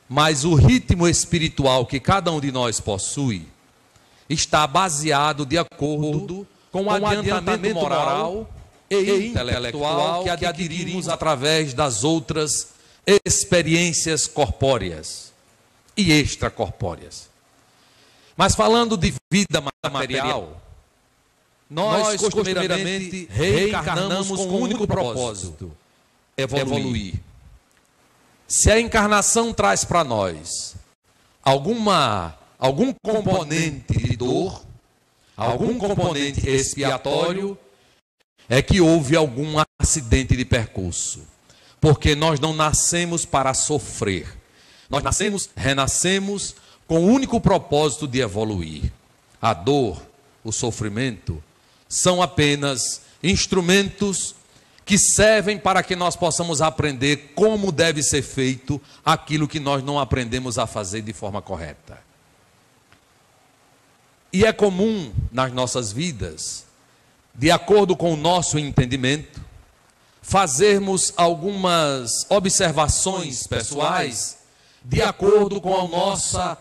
mas o ritmo espiritual que cada um de nós possui está baseado de acordo com o adiantamento moral e intelectual que adquirimos através das outras experiências corpóreas e extracorpóreas. Mas falando de vida material, nós costumeiramente reencarnamos com um único propósito: evoluir. Se a encarnação traz para nós algum componente de dor, algum componente expiatório, é que houve algum acidente de percurso. Porque nós não nascemos para sofrer. Nós renascemos com o único propósito de evoluir. A dor, o sofrimento, são apenas instrumentos que servem para que nós possamos aprender como deve ser feito aquilo que nós não aprendemos a fazer de forma correta. E é comum nas nossas vidas, de acordo com o nosso entendimento, fazermos algumas observações pessoais de acordo com a nossa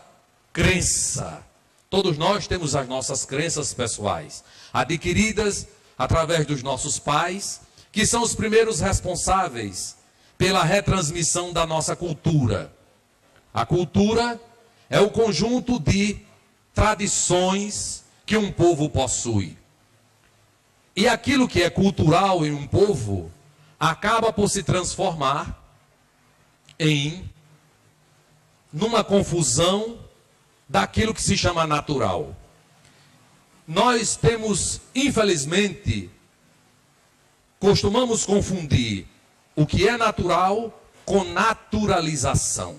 crença. Todos nós temos as nossas crenças pessoais, adquiridas através dos nossos pais, que são os primeiros responsáveis pela retransmissão da nossa cultura. A cultura é o conjunto de tradições que um povo possui. E aquilo que é cultural em um povo acaba por se transformar numa confusão daquilo que se chama natural. Nós temos, infelizmente, costumamos confundir o que é natural com naturalização.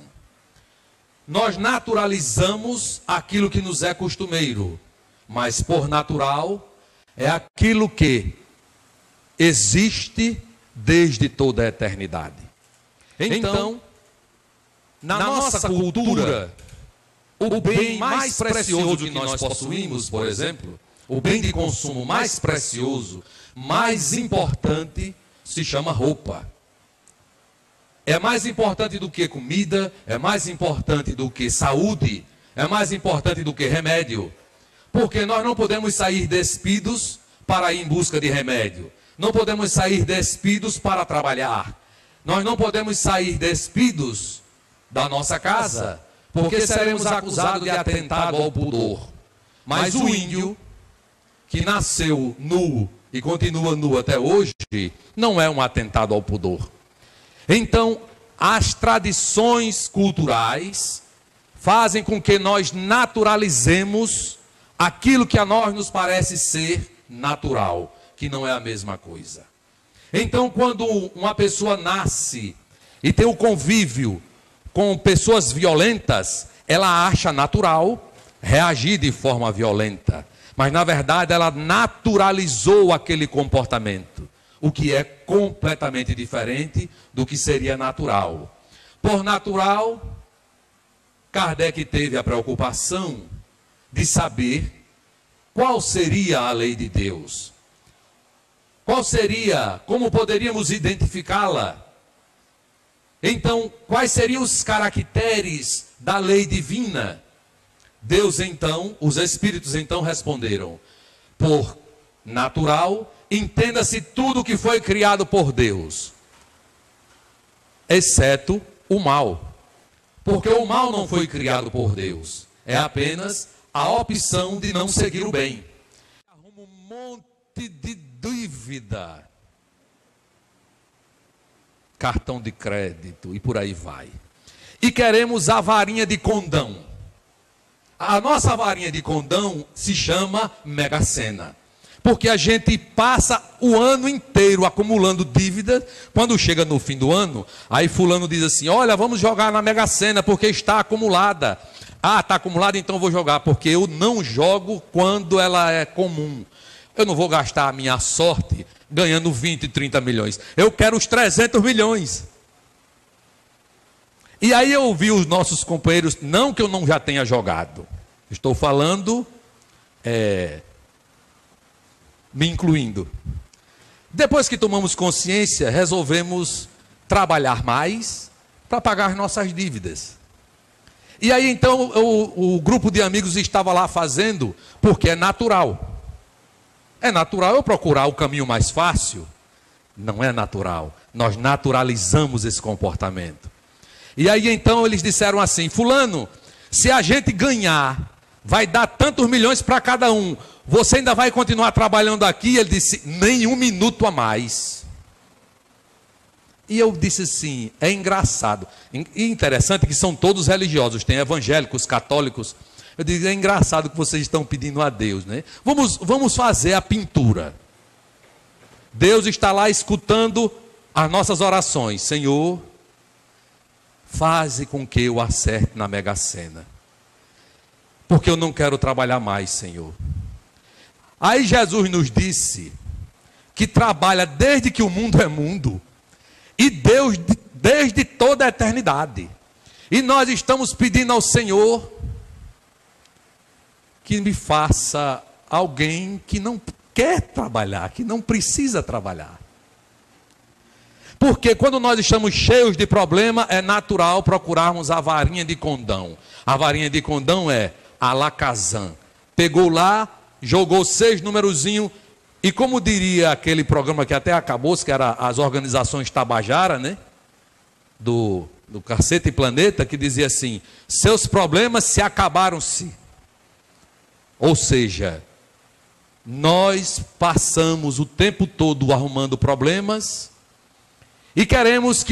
Nós naturalizamos aquilo que nos é costumeiro, mas por natural é aquilo que existe desde toda a eternidade. Então, na nossa cultura, o bem mais precioso que nós possuímos, por exemplo, o bem de consumo mais precioso, mais importante, se chama roupa. É mais importante do que comida, é mais importante do que saúde, é mais importante do que remédio. Porque nós não podemos sair despidos para ir em busca de remédio. Não podemos sair despidos para trabalhar. Nós não podemos sair despidos da nossa casa, porque seremos acusados de atentado ao pudor. Mas o índio, que nasceu nu e continua nu até hoje, não é um atentado ao pudor. Então, as tradições culturais fazem com que nós naturalizemos aquilo que a nós nos parece ser natural, que não é a mesma coisa. Então, quando uma pessoa nasce e tem o convívio com pessoas violentas, ela acha natural reagir de forma violenta. Mas, na verdade, ela naturalizou aquele comportamento, o que é completamente diferente do que seria natural. Por natural, Kardec teve a preocupação de saber qual seria a lei de Deus. Qual seria, como poderíamos identificá-la? Então, quais seriam os caracteres da lei divina? Deus então, os espíritos então responderam: por natural, entenda-se tudo que foi criado por Deus, exceto o mal. Porque o mal não foi criado por Deus, é apenas a opção de não seguir o bem. Arruma um monte de dívida, cartão de crédito e por aí vai. E queremos a varinha de condão. A nossa varinha de condão se chama Mega Sena. Porque a gente passa o ano inteiro acumulando dívida. Quando chega no fim do ano, aí fulano diz assim: olha, vamos jogar na Mega Sena porque está acumulada. Ah, está acumulada, então eu vou jogar, porque eu não jogo quando ela é comum. Eu não vou gastar a minha sorte ganhando 20, 30 milhões. Eu quero os 300 milhões. E aí eu ouvi os nossos companheiros, não que eu não já tenha jogado. Estou falando, me incluindo. Depois que tomamos consciência, resolvemos trabalhar mais para pagar nossas dívidas. E aí então o grupo de amigos estava lá fazendo, porque é natural. É natural eu procurar o caminho mais fácil? Não é natural. Nós naturalizamos esse comportamento. E aí então eles disseram assim: fulano, se a gente ganhar, vai dar tantos milhões para cada um, você ainda vai continuar trabalhando aqui? Ele disse: nem um minuto a mais. E eu disse assim, é engraçado, e interessante que são todos religiosos, tem evangélicos, católicos. Eu digo, é engraçado que vocês estão pedindo a Deus, né? Vamos fazer a pintura. Deus está lá escutando as nossas orações. Senhor, faze com que eu acerte na Mega Sena, porque eu não quero trabalhar mais, Senhor. Aí Jesus nos disse que trabalha desde que o mundo é mundo, e Deus desde toda a eternidade. E nós estamos pedindo ao Senhor que me faça alguém que não quer trabalhar, que não precisa trabalhar. Porque quando nós estamos cheios de problema, é natural procurarmos a varinha de condão. A varinha de condão é Alakazam. Pegou lá, jogou 6 numerozinhos, e como diria aquele programa que até acabou, que era as organizações Tabajara, né? Do Cacete e Planeta, que dizia assim: seus problemas se acabaram-se. Ou seja, nós passamos o tempo todo arrumando problemas e queremos que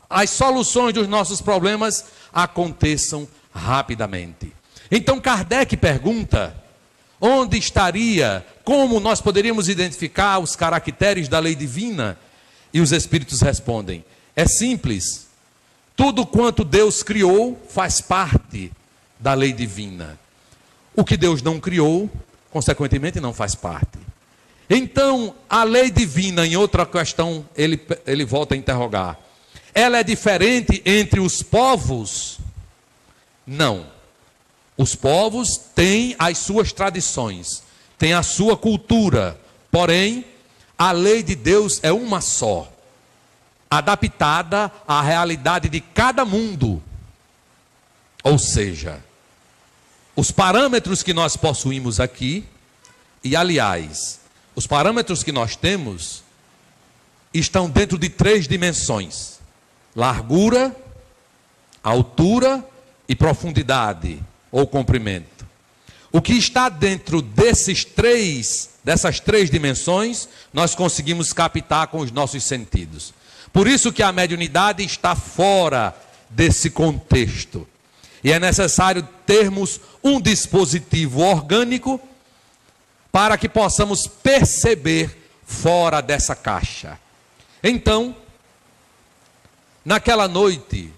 as soluções dos nossos problemas aconteçam rapidamente. Então Kardec pergunta: onde estaria, como nós poderíamos identificar os caracteres da lei divina? E os espíritos respondem: é simples, tudo quanto Deus criou faz parte da lei divina. O que Deus não criou, consequentemente, não faz parte. Então, a lei divina, em outra questão, ele volta a interrogar: ela é diferente entre os povos? Não. Os povos têm as suas tradições, têm a sua cultura, porém, a lei de Deus é uma só, adaptada à realidade de cada mundo. Ou seja, os parâmetros que nós possuímos aqui, e aliás, os parâmetros que nós temos, estão dentro de 3 dimensões: largura, altura e profundidade ou comprimento. O que está dentro dessas 3 dimensões, nós conseguimos captar com os nossos sentidos. Por isso que a mediunidade está fora desse contexto. E é necessário termos um dispositivo orgânico para que possamos perceber fora dessa caixa. Então, naquela noite,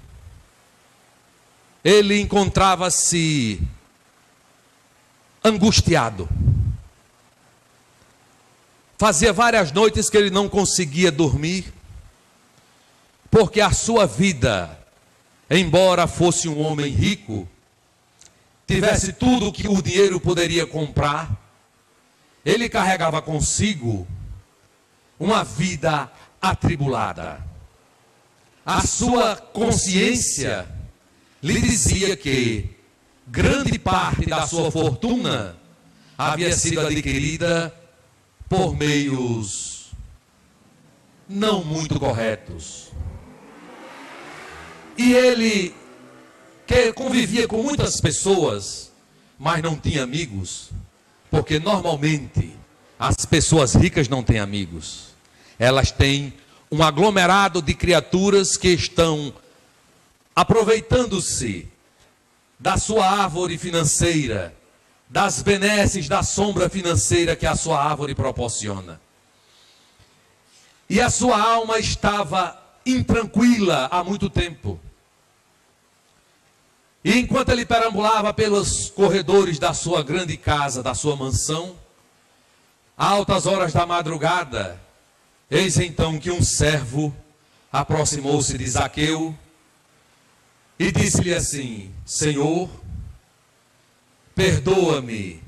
ele encontrava-se angustiado. Fazia várias noites que ele não conseguia dormir, porque a sua vida, embora fosse um homem rico, tivesse tudo que o dinheiro poderia comprar, ele carregava consigo uma vida atribulada. A sua consciência lhe dizia que grande parte da sua fortuna havia sido adquirida por meios não muito corretos. E ele, que convivia com muitas pessoas, mas não tinha amigos, porque normalmente as pessoas ricas não têm amigos. Elas têm um aglomerado de criaturas que estão aproveitando-se da sua árvore financeira, das benesses da sombra financeira que a sua árvore proporciona. E a sua alma estava intranquila há muito tempo. E enquanto ele perambulava pelos corredores da sua grande casa, da sua mansão, a altas horas da madrugada, eis então que um servo aproximou-se de Zaqueu e disse-lhe assim: Senhor, perdoa-me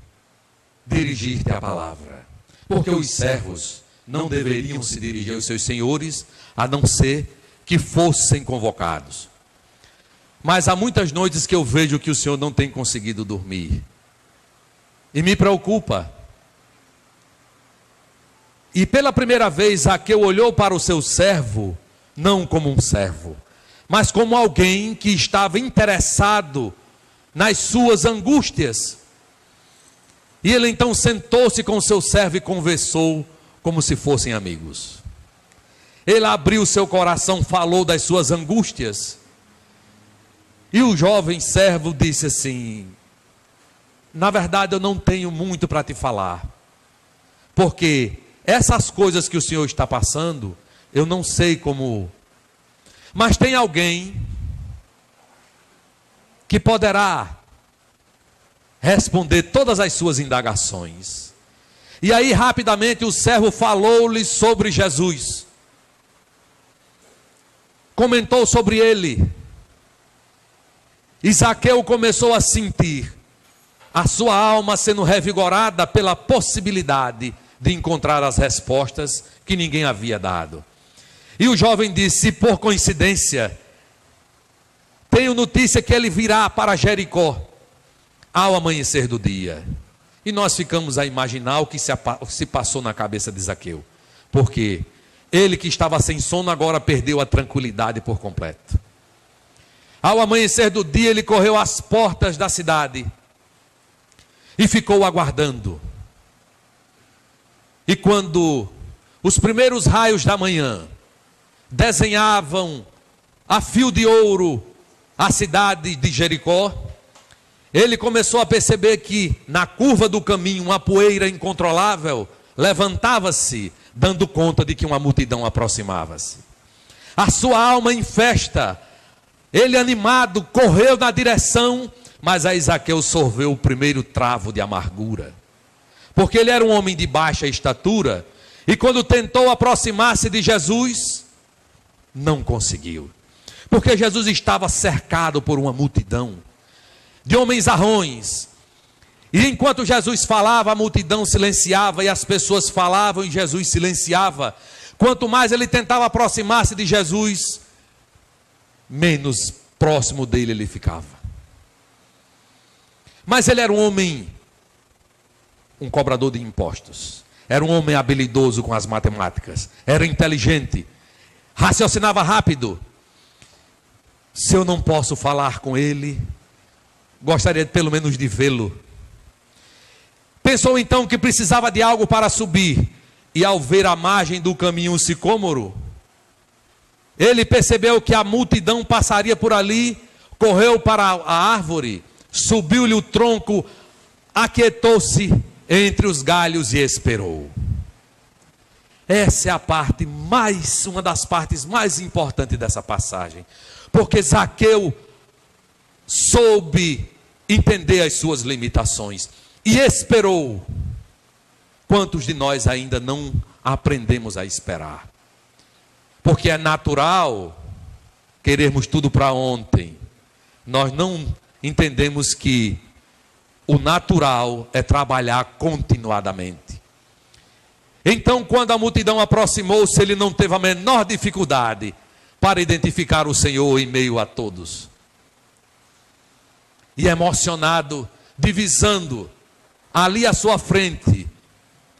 dirigir-te a palavra, porque os servos não deveriam se dirigir aos seus senhores, a não ser que fossem convocados. Mas há muitas noites que eu vejo que o senhor não tem conseguido dormir. E me preocupa. E pela primeira vez, Zaqueu olhou para o seu servo, não como um servo, mas como alguém que estava interessado nas suas angústias. E ele então sentou-se com o seu servo e conversou como se fossem amigos. Ele abriu seu coração, falou das suas angústias. E o jovem servo disse assim: na verdade eu não tenho muito para te falar, porque essas coisas que o senhor está passando, eu não sei como, mas tem alguém que poderá responder todas as suas indagações. E aí rapidamente o servo falou-lhe sobre Jesus, comentou sobre ele. E Zaqueu começou a sentir a sua alma sendo revigorada pela possibilidade de encontrar as respostas que ninguém havia dado. E o jovem disse: por coincidência, tenho notícia que ele virá para Jericó ao amanhecer do dia. E nós ficamos a imaginar o que se passou na cabeça de Zaqueu, porque ele que estava sem sono agora perdeu a tranquilidade por completo. Ao amanhecer do dia, ele correu às portas da cidade e ficou aguardando. E quando os primeiros raios da manhã desenhavam a fio de ouro a cidade de Jericó, ele começou a perceber que na curva do caminho uma poeira incontrolável levantava-se, dando conta de que uma multidão aproximava-se. A sua alma em festa, ele animado correu na direção, mas aí Zaqueu sorveu o primeiro travo de amargura, porque ele era um homem de baixa estatura, e quando tentou aproximar-se de Jesus, não conseguiu, porque Jesus estava cercado por uma multidão de homens arrões, e enquanto Jesus falava, a multidão silenciava, e as pessoas falavam e Jesus silenciava. Quanto mais ele tentava aproximar-se de Jesus, menos próximo dele ele ficava. Mas ele era um homem, um cobrador de impostos, era um homem habilidoso com as matemáticas, era inteligente, raciocinava rápido. Se eu não posso falar com ele, gostaria pelo menos de vê-lo. Pensou então que precisava de algo para subir, e ao ver a margem do caminho um sicômoro, ele percebeu que a multidão passaria por ali, correu para a árvore, subiu-lhe o tronco, aquietou-se entre os galhos e esperou. Essa é a parte uma das partes mais importantes dessa passagem, porque Zaqueu soube entender as suas limitações e esperou. Quantos de nós ainda não aprendemos a esperar? Porque é natural querermos tudo para ontem. Nós não entendemos que o natural é trabalhar continuadamente. Então, quando a multidão aproximou-se, ele não teve a menor dificuldade para identificar o Senhor em meio a todos. E emocionado, divisando ali à sua frente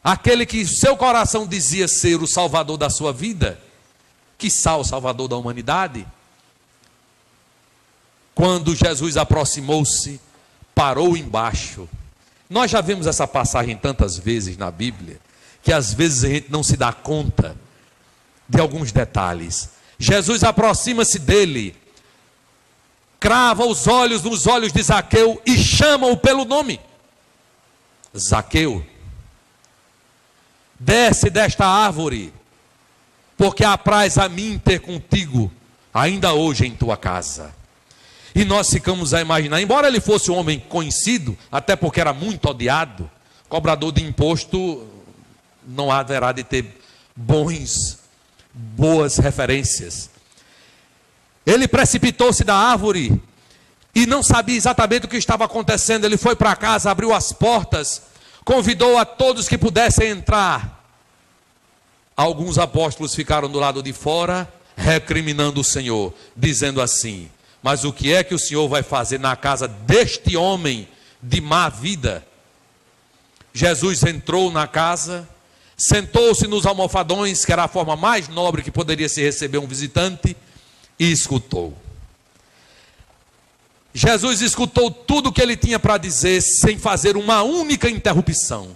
aquele que seu coração dizia ser o Salvador da sua vida, quiçá o Salvador da humanidade. Quando Jesus aproximou-se, parou embaixo. Nós já vimos essa passagem tantas vezes na Bíblia, que às vezes a gente não se dá conta de alguns detalhes. Jesus aproxima-se dele, crava os olhos nos olhos de Zaqueu e chama-o pelo nome. Zaqueu, desce desta árvore, porque apraz a mim ter contigo, ainda hoje em tua casa. E nós ficamos a imaginar, embora ele fosse um homem conhecido, até porque era muito odiado, cobrador de imposto não haverá de ter boas referências. Ele precipitou-se da árvore e não sabia exatamente o que estava acontecendo. Ele foi para casa, abriu as portas, convidou a todos que pudessem entrar. Alguns apóstolos ficaram do lado de fora, recriminando o Senhor, dizendo assim: mas o que é que o Senhor vai fazer na casa deste homem de má vida? Jesus entrou na casa, sentou-se nos almofadões, que era a forma mais nobre que poderia se receber um visitante, e escutou. Jesus escutou tudo o que ele tinha para dizer, sem fazer uma única interrupção.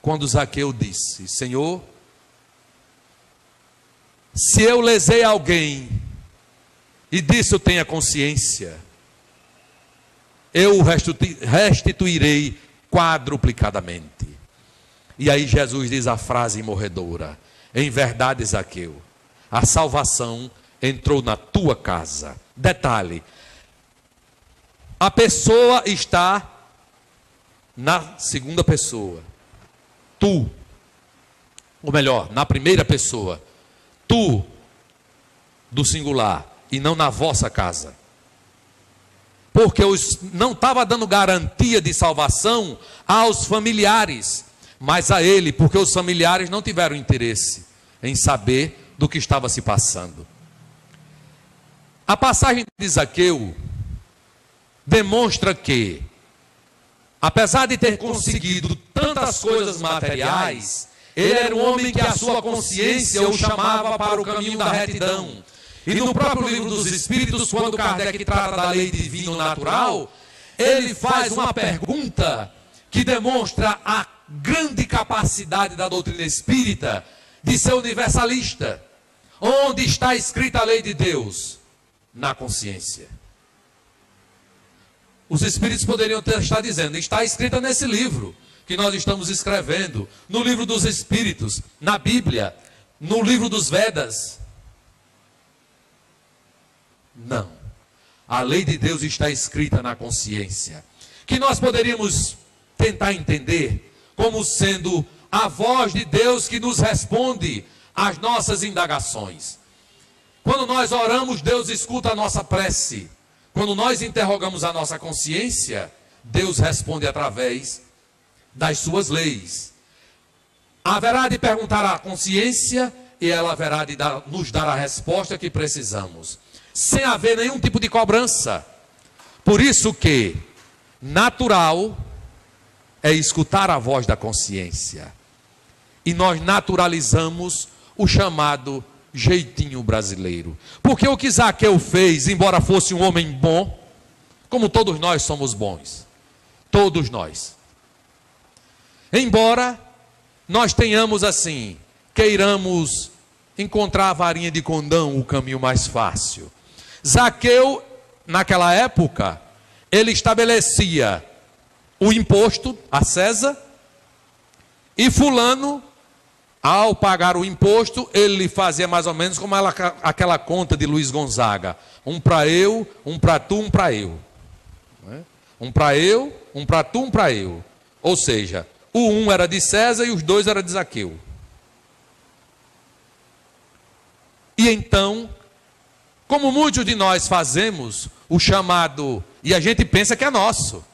Quando Zaqueu disse: Senhor, se eu lesei alguém, e disso tenha consciência, eu o restituirei quadruplicadamente. E aí Jesus diz a frase morredora: em verdade, Zaqueu, a salvação entrou na tua casa. Detalhe: a pessoa está na segunda pessoa. Tu, ou melhor, na primeira pessoa. Tu, do singular, e não na vossa casa. Porque não estava dando garantia de salvação aos familiares, mas a ele, porque os familiares não tiveram interesse em saber do que estava se passando. A passagem de Zaqueu demonstra que, apesar de ter conseguido tantas coisas materiais, ele era um homem que a sua consciência o chamava para o caminho da retidão. E no próprio livro dos Espíritos, quando Kardec trata da lei divina natural, ele faz uma pergunta que demonstra a grande capacidade da doutrina espírita de ser universalista. Onde está escrita a lei de Deus? Na consciência. Os Espíritos poderiam estar dizendo: está escrita nesse livro que nós estamos escrevendo, no livro dos Espíritos, na Bíblia, no livro dos Vedas. Não. A lei de Deus está escrita na consciência, que nós poderíamos tentar entender como sendo a voz de Deus que nos responde às nossas indagações. Quando nós oramos, Deus escuta a nossa prece. Quando nós interrogamos a nossa consciência, Deus responde através das suas leis. Haverá de perguntar à consciência e ela haverá de nos dar a resposta que precisamos, sem haver nenhum tipo de cobrança. Por isso que natural é escutar a voz da consciência. E nós naturalizamos o chamado jeitinho brasileiro. Porque o que Zaqueu fez, embora fosse um homem bom, como todos nós somos bons, todos nós, embora nós tenhamos assim, queiramos encontrar a varinha de condão, o caminho mais fácil, Zaqueu, naquela época, ele estabelecia o imposto a César, e fulano, ao pagar o imposto, ele fazia mais ou menos como aquela conta de Luiz Gonzaga: um para eu, um para tu, um para eu. Um para eu, um para tu, um para eu. Ou seja, o um era de César e os dois eram de Zaqueu. E então, como muitos de nós fazemos o chamado, e a gente pensa que é nosso,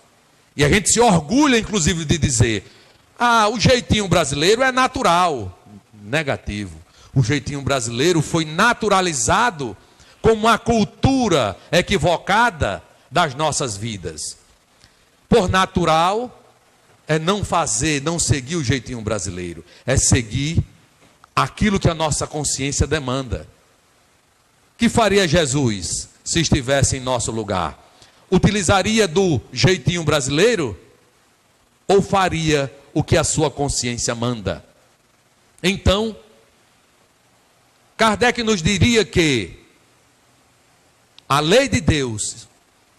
e a gente se orgulha inclusive de dizer: o jeitinho brasileiro é natural. Negativo. O jeitinho brasileiro foi naturalizado como uma cultura equivocada das nossas vidas. Por natural é não fazer, não seguir o jeitinho brasileiro, é seguir aquilo que a nossa consciência demanda. Que faria Jesus se estivesse em nosso lugar? Utilizaria do jeitinho brasileiro ou faria o que a sua consciência manda? Então, Kardec nos diria que a lei de Deus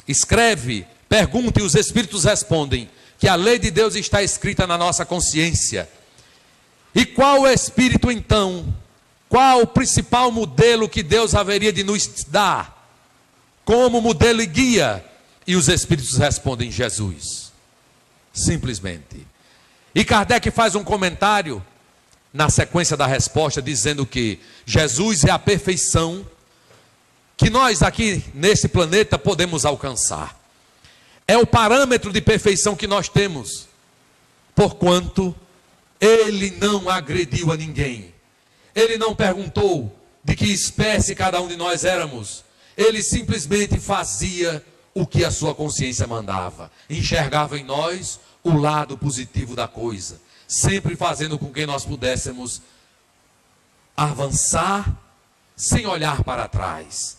escreve, pergunta e os Espíritos respondem que a lei de Deus está escrita na nossa consciência. E qual o Espírito então, qual o principal modelo que Deus haveria de nos dar como modelo e guia? E os Espíritos respondem: Jesus. Simplesmente. E Kardec faz um comentário na sequência da resposta, dizendo que Jesus é a perfeição que nós aqui nesse planeta podemos alcançar. É o parâmetro de perfeição que nós temos, porquanto ele não agrediu a ninguém. Ele não perguntou de que espécie cada um de nós éramos, ele simplesmente fazia o que a sua consciência mandava. Enxergava em nós o lado positivo da coisa, sempre fazendo com que nós pudéssemos avançar sem olhar para trás.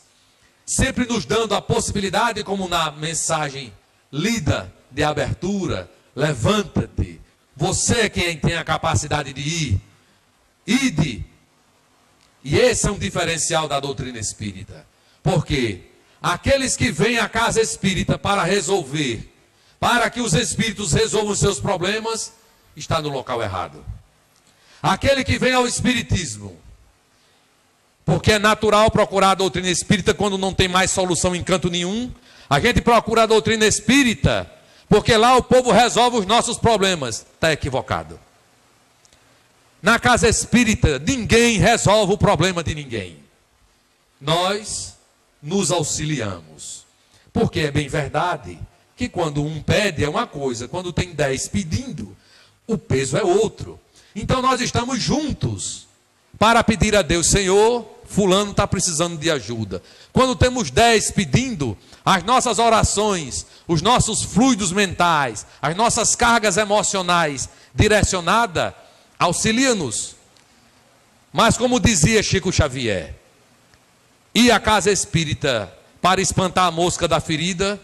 Sempre nos dando a possibilidade, como na mensagem lida de abertura: levanta-te, você é quem tem a capacidade de ir, ide. E esse é um diferencial da doutrina espírita, porque aqueles que vêm à casa espírita para resolver, para que os espíritos resolvam seus problemas, está no local errado. Aquele que vem ao espiritismo, porque é natural procurar a doutrina espírita quando não tem mais solução em canto nenhum. A gente procura a doutrina espírita porque lá o povo resolve os nossos problemas. Está equivocado. Na casa espírita, ninguém resolve o problema de ninguém. Nós nos auxiliamos. Porque é bem verdade que quando um pede é uma coisa, quando tem 10 pedindo, o peso é outro. Então nós estamos juntos para pedir a Deus: Senhor, fulano está precisando de ajuda. Quando temos 10 pedindo, as nossas orações, os nossos fluidos mentais, as nossas cargas emocionais direcionadas, auxilia-nos. Mas como dizia Chico Xavier, ir à casa espírita para espantar a mosca da ferida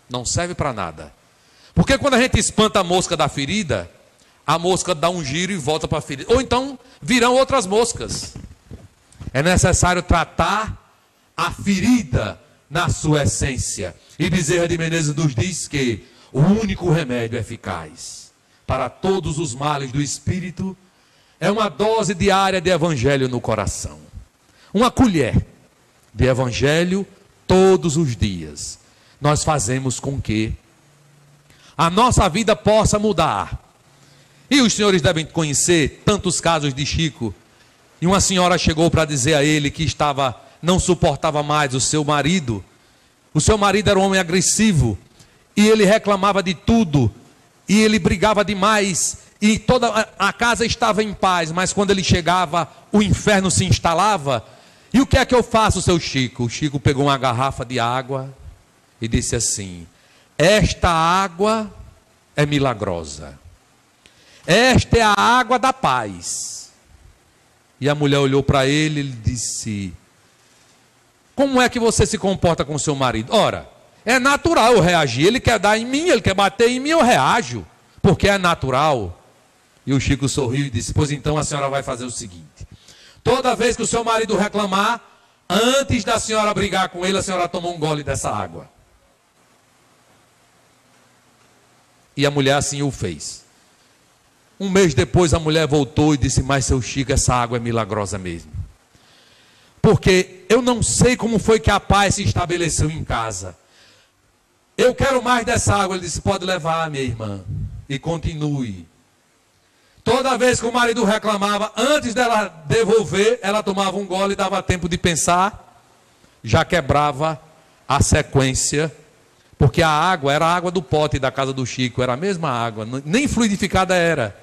não serve para nada. Porque quando a gente espanta a mosca da ferida, a mosca dá um giro e volta para a ferida. Ou então virão outras moscas. É necessário tratar a ferida na sua essência. E Bezerra de Menezes nos diz que o único remédio eficaz para todos os males do espírito é uma dose diária de evangelho no coração. Uma colher de evangelho todos os dias. Nós fazemos com que a nossa vida possa mudar. E os senhores devem conhecer tantos casos de Chico. E uma senhora chegou para dizer a ele que não suportava mais o seu marido. O seu marido era um homem agressivo. E ele reclamava de tudo. E ele brigava demais. E toda a casa estava em paz. Mas quando ele chegava, o inferno se instalava. E o que é que eu faço, seu Chico? O Chico pegou uma garrafa de água e disse assim: esta água é milagrosa. Esta é a água da paz. E a mulher olhou para ele e disse: como é que você se comporta com seu marido? Ora, é natural eu reagir. Ele quer dar em mim, ele quer bater em mim, eu reajo, porque é natural. E o Chico sorriu e disse: pois então a senhora vai fazer o seguinte: toda vez que o seu marido reclamar, antes da senhora brigar com ele, a senhora toma um gole dessa água. E a mulher assim o fez. Um mês depois a mulher voltou e disse: mas seu Chico, essa água é milagrosa mesmo. Porque eu não sei como foi que a paz se estabeleceu em casa. Eu quero mais dessa água. Ele disse: pode levar, minha irmã, e continue. Toda vez que o marido reclamava, antes dela devolver, ela tomava um gole e dava tempo de pensar, já quebrava a sequência. Porque a água era a água do pote da casa do Chico, era a mesma água, nem fluidificada era.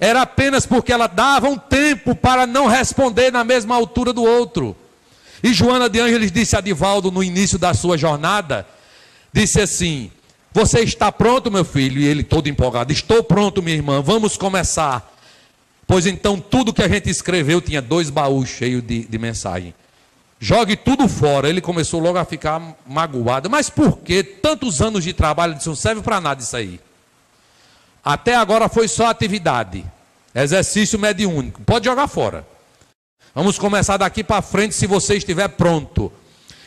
Era apenas porque ela dava um tempo para não responder na mesma altura do outro. E Joana de Ângeles disse a Divaldo no início da sua jornada, disse assim: você está pronto, meu filho? E ele todo empolgado: estou pronto, minha irmã, vamos começar. Pois então tudo que a gente escreveu, tinha 2 baús cheios de mensagem. Jogue tudo fora. Ele começou logo a ficar magoado. Mas por que tantos anos de trabalho? Ele disse: não serve para nada isso aí. Até agora foi só atividade, exercício mediúnico, pode jogar fora. Vamos começar daqui para frente se você estiver pronto.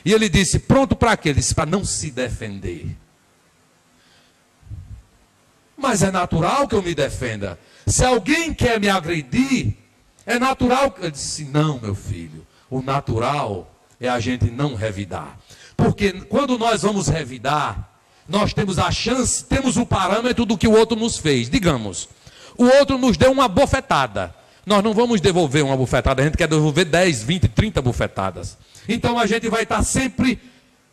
E ele disse: pronto para quê? Ele disse: para não se defender. Mas é natural que eu me defenda. Se alguém quer me agredir, é natural. Eu disse: não, meu filho, o natural é a gente não revidar. Porque quando nós vamos revidar, nós temos a chance, temos o parâmetro do que o outro nos fez. Digamos, o outro nos deu uma bofetada. Nós não vamos devolver uma bofetada, a gente quer devolver 10, 20, 30 bofetadas. Então a gente vai estar sempre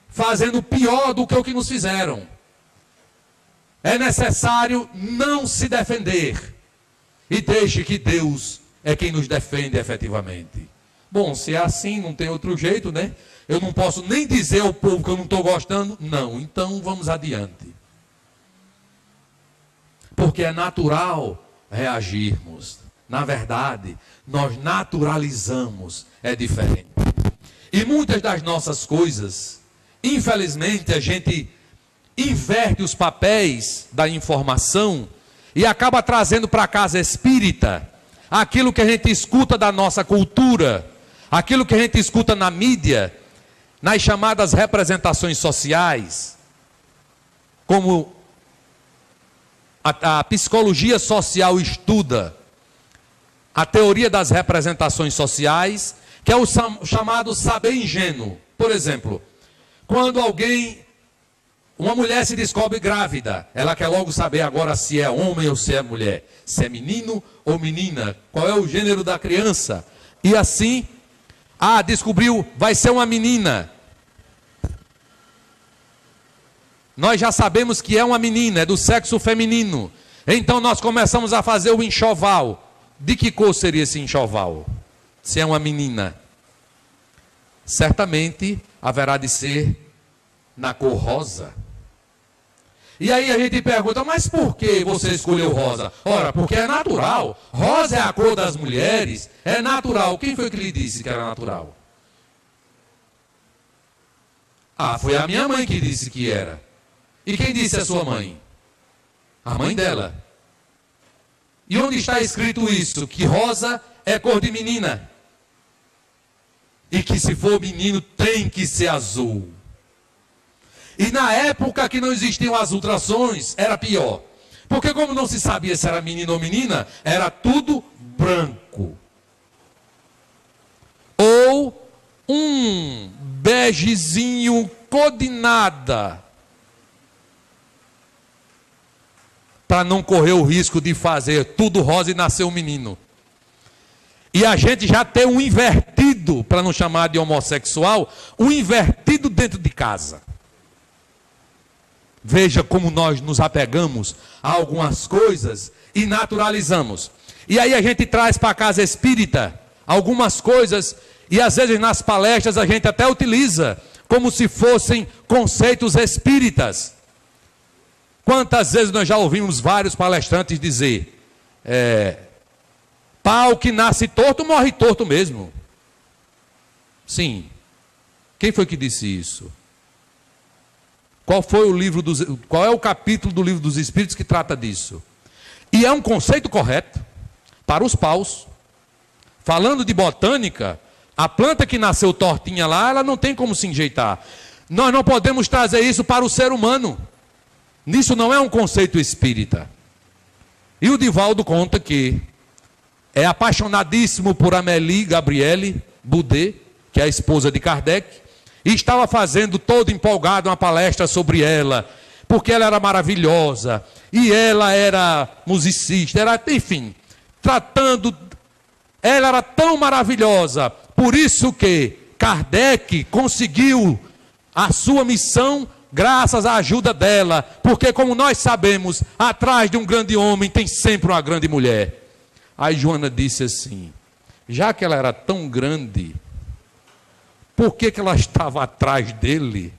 fazendo pior do que o que nos fizeram. É necessário não se defender. E deixe que Deus é quem nos defende efetivamente. Bom, se é assim, não tem outro jeito, né? Eu não posso nem dizer ao povo que eu não estou gostando. Não, então vamos adiante. Porque é natural reagirmos. Na verdade, nós naturalizamos, é diferente. E muitas das nossas coisas, infelizmente, a gente inverte os papéis da informação e acaba trazendo para a casa espírita aquilo que a gente escuta da nossa cultura, aquilo que a gente escuta na mídia, nas chamadas representações sociais, como a psicologia social estuda a teoria das representações sociais, que é o chamado saber ingênuo. Por exemplo, quando uma mulher se descobre grávida, ela quer logo saber agora se é homem ou se é mulher, se é menino ou menina, qual é o gênero da criança. E assim, descobriu, vai ser uma menina. Nós já sabemos que é uma menina, é do sexo feminino. Então nós começamos a fazer o enxoval. De que cor seria esse enxoval? Se é uma menina, certamente haverá de ser na cor rosa. E aí a gente pergunta, mas por que você escolheu rosa? Ora, porque é natural. Rosa é a cor das mulheres, é natural. Quem foi que lhe disse que era natural? Foi a minha mãe que disse que era. E quem disse a sua mãe? A mãe dela. E onde está escrito isso? Que rosa é cor de menina. E que se for menino tem que ser azul. E na época que não existiam as ultrassons, era pior. Porque como não se sabia se era menino ou menina, era tudo branco. Ou um begezinho cor de nada. Para não correr o risco de fazer tudo rosa e nascer um menino. E a gente já tem um invertido, para não chamar de homossexual, um invertido dentro de casa. Veja como nós nos apegamos a algumas coisas e naturalizamos. E aí a gente traz para a casa espírita algumas coisas, e às vezes nas palestras a gente até utiliza como se fossem conceitos espíritas. Quantas vezes nós já ouvimos vários palestrantes dizer, pau que nasce torto, morre torto mesmo. Sim. Quem foi que disse isso? Qual é o capítulo do livro dos Espíritos que trata disso? E é um conceito correto para os paus. Falando de botânica, a planta que nasceu tortinha lá, ela não tem como se enjeitar. Nós não podemos trazer isso para o ser humano. Nisso não é um conceito espírita. E o Divaldo conta que é apaixonadíssimo por Amélie Gabrielle Boudet, que é a esposa de Kardec, e estava fazendo todo empolgado uma palestra sobre ela, porque ela era maravilhosa, e ela era musicista, enfim, ela era tão maravilhosa, por isso que Kardec conseguiu a sua missão graças à ajuda dela, porque como nós sabemos, atrás de um grande homem tem sempre uma grande mulher. Aí Joana disse assim, já que ela era tão grande, por que ela estava atrás dele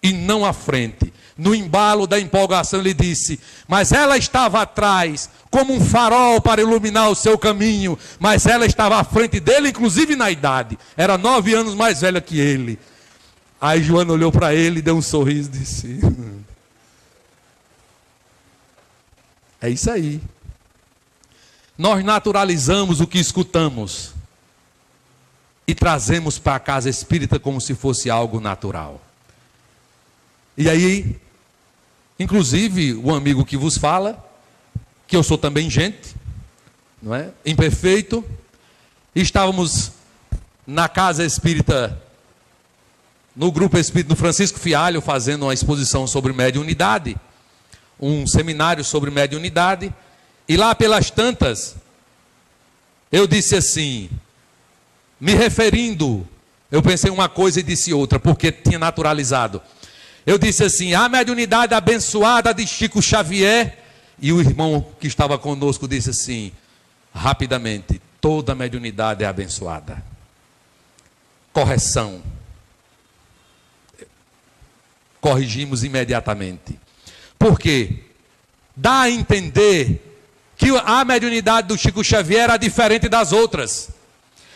e não à frente? No embalo da empolgação ele disse, mas ela estava atrás como um farol para iluminar o seu caminho, mas ela estava à frente dele, inclusive na idade, era 9 anos mais velha que ele. Aí Joana olhou para ele, deu um sorriso e disse, é isso aí. Nós naturalizamos o que escutamos e trazemos para a casa espírita como se fosse algo natural. E aí, inclusive, o amigo que vos fala, que eu sou também gente, não é? Imperfeito, estávamos na casa espírita, no grupo espírita do Francisco Fialho, fazendo uma exposição sobre mediunidade, um seminário sobre mediunidade, e lá pelas tantas, eu disse assim, me referindo, eu pensei uma coisa e disse outra, porque tinha naturalizado. Eu disse assim, a mediunidade abençoada de Chico Xavier, e o irmão que estava conosco disse assim, rapidamente, toda mediunidade é abençoada. correção. Corrigimos imediatamente. Por quê? Dá a entender que a mediunidade do Chico Xavier era diferente das outras.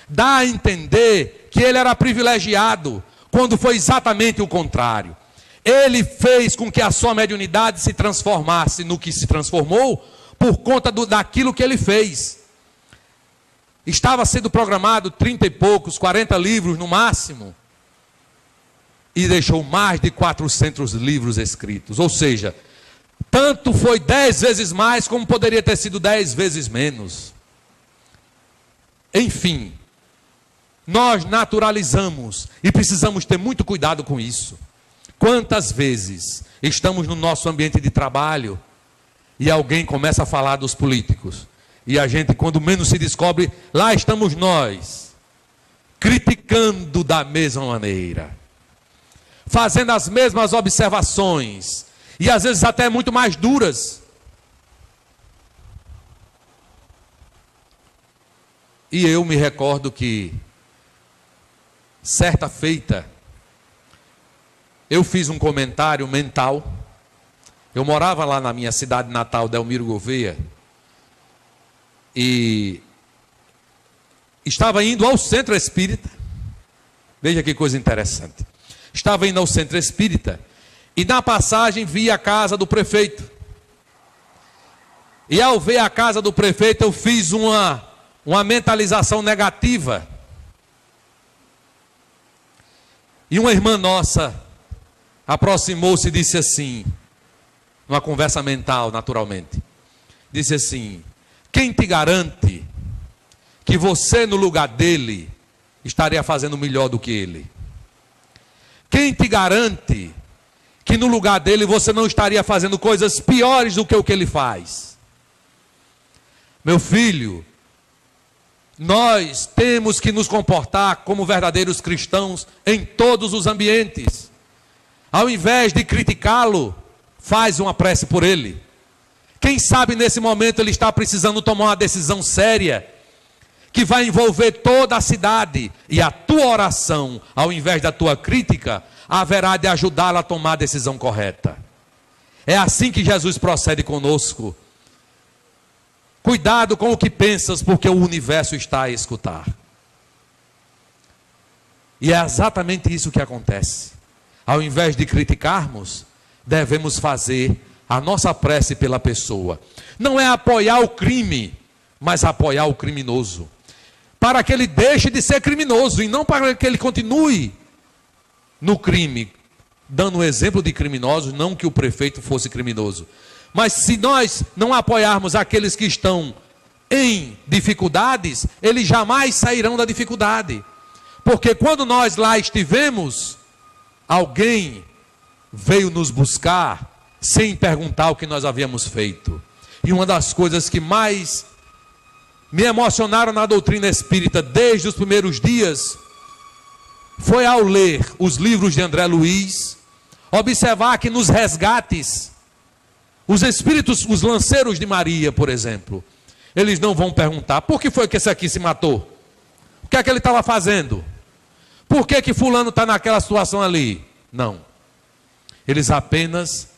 Dá a entender que ele era privilegiado, quando foi exatamente o contrário. Ele fez com que a sua mediunidade se transformasse no que se transformou por conta daquilo que ele fez. Estava sendo programado 30 e poucos, 40 livros no máximo, e deixou mais de 400 livros escritos. Ou seja, tanto foi 10 vezes mais, como poderia ter sido 10 vezes menos. Enfim, nós naturalizamos e precisamos ter muito cuidado com isso. Quantas vezes estamos no nosso ambiente de trabalho e alguém começa a falar dos políticos, e a gente, quando menos se descobre, lá estamos nós, criticando da mesma maneira, fazendo as mesmas observações, e às vezes até muito mais duras. E eu me recordo que, certa feita, eu fiz um comentário mental. Eu morava lá na minha cidade natal, Delmiro Gouveia, e estava indo ao centro espírita. Veja que coisa interessante. Estava indo ao centro espírita, e na passagem vi a casa do prefeito. E ao ver a casa do prefeito, eu fiz uma mentalização negativa. E uma irmã nossa aproximou-se e disse assim, numa conversa mental, naturalmente, disse assim: quem te garante que você, no lugar dele, estaria fazendo melhor do que ele? Quem te garante que no lugar dele você não estaria fazendo coisas piores do que o que ele faz? Meu filho, nós temos que nos comportar como verdadeiros cristãos em todos os ambientes. Ao invés de criticá-lo, faz uma prece por ele. Quem sabe nesse momento ele está precisando tomar uma decisão séria, que vai envolver toda a cidade, e a tua oração, ao invés da tua crítica, haverá de ajudá-lo a tomar a decisão correta. É assim que Jesus procede conosco. Cuidado com o que pensas, porque o universo está a escutar. E é exatamente isso que acontece. Ao invés de criticarmos, devemos fazer a nossa prece pela pessoa. Não é apoiar o crime, mas apoiar o criminoso, para que ele deixe de ser criminoso, e não para que ele continue no crime. Dando um exemplo de criminosos, não que o prefeito fosse criminoso, mas se nós não apoiarmos aqueles que estão em dificuldades, eles jamais sairão da dificuldade. Porque quando nós lá estivemos, alguém veio nos buscar sem perguntar o que nós havíamos feito. E uma das coisas que mais me emocionaram na doutrina espírita desde os primeiros dias foi, ao ler os livros de André Luiz, observar que nos resgates, os espíritos, os lanceiros de Maria, por exemplo, eles não vão perguntar: por que foi que esse aqui se matou? O que é que ele estava fazendo? Por que fulano está naquela situação ali? Não. Eles apenas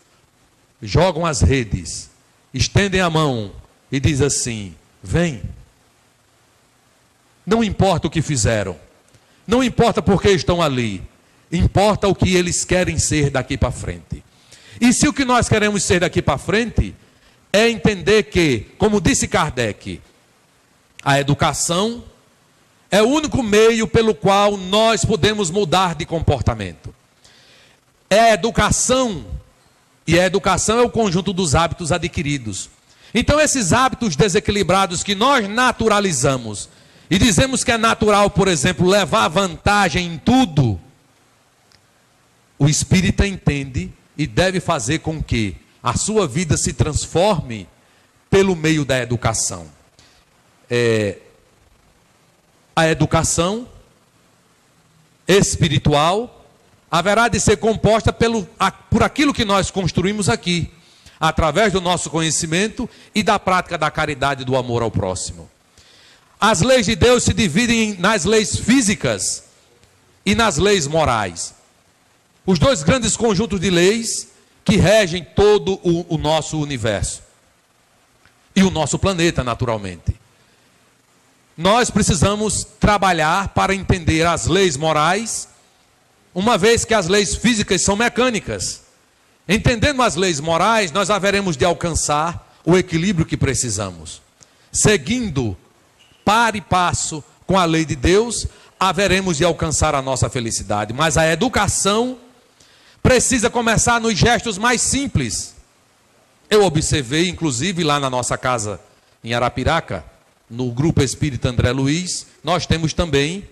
jogam as redes, estendem a mão e dizem assim: vem. Não importa o que fizeram, não importa por que estão ali, importa o que eles querem ser daqui para frente. E se o que nós queremos ser daqui para frente é entender que, como disse Kardec, a educação é o único meio pelo qual nós podemos mudar de comportamento. É a educação, e a educação é o conjunto dos hábitos adquiridos. Então esses hábitos desequilibrados que nós naturalizamos, e dizemos que é natural, por exemplo, levar vantagem em tudo, o espírita entende e deve fazer com que a sua vida se transforme pelo meio da educação. A educação espiritual haverá de ser composta por aquilo que nós construímos aqui, através do nosso conhecimento e da prática da caridade e do amor ao próximo. As leis de Deus se dividem nas leis físicas e nas leis morais. Os dois grandes conjuntos de leis que regem todo o nosso universo. E o nosso planeta, naturalmente. Nós precisamos trabalhar para entender as leis morais, uma vez que as leis físicas são mecânicas. Entendendo as leis morais, nós haveremos de alcançar o equilíbrio que precisamos. Seguindo par e passo com a lei de Deus, haveremos de alcançar a nossa felicidade. Mas a educação precisa começar nos gestos mais simples. Eu observei, inclusive, lá na nossa casa em Arapiraca, no Grupo Espírita André Luiz, nós temos também,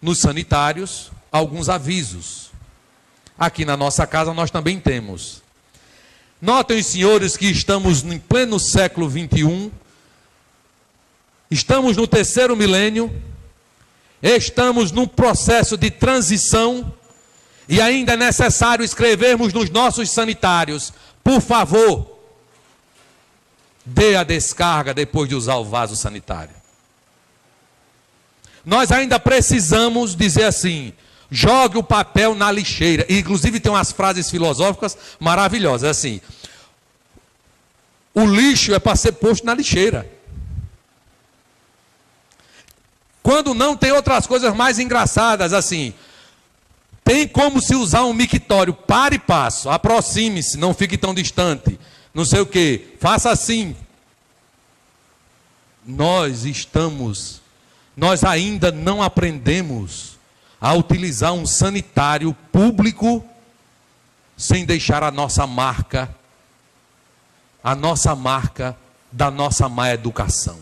nos sanitários, alguns avisos. Aqui na nossa casa nós também temos. Notem, senhores, que estamos em pleno século 21, estamos no 3º milênio, estamos num processo de transição, e ainda é necessário escrevermos nos nossos sanitários: por favor, dê a descarga depois de usar o vaso sanitário. Nós ainda precisamos dizer assim: jogue o papel na lixeira. E, inclusive, tem umas frases filosóficas maravilhosas, assim: o lixo é para ser posto na lixeira. Quando não, tem outras coisas mais engraçadas, assim: tem como se usar um mictório, pare e passo, aproxime-se, não fique tão distante, não sei o que, faça assim. Nós ainda não aprendemos a utilizar um sanitário público sem deixar a nossa marca da nossa má educação.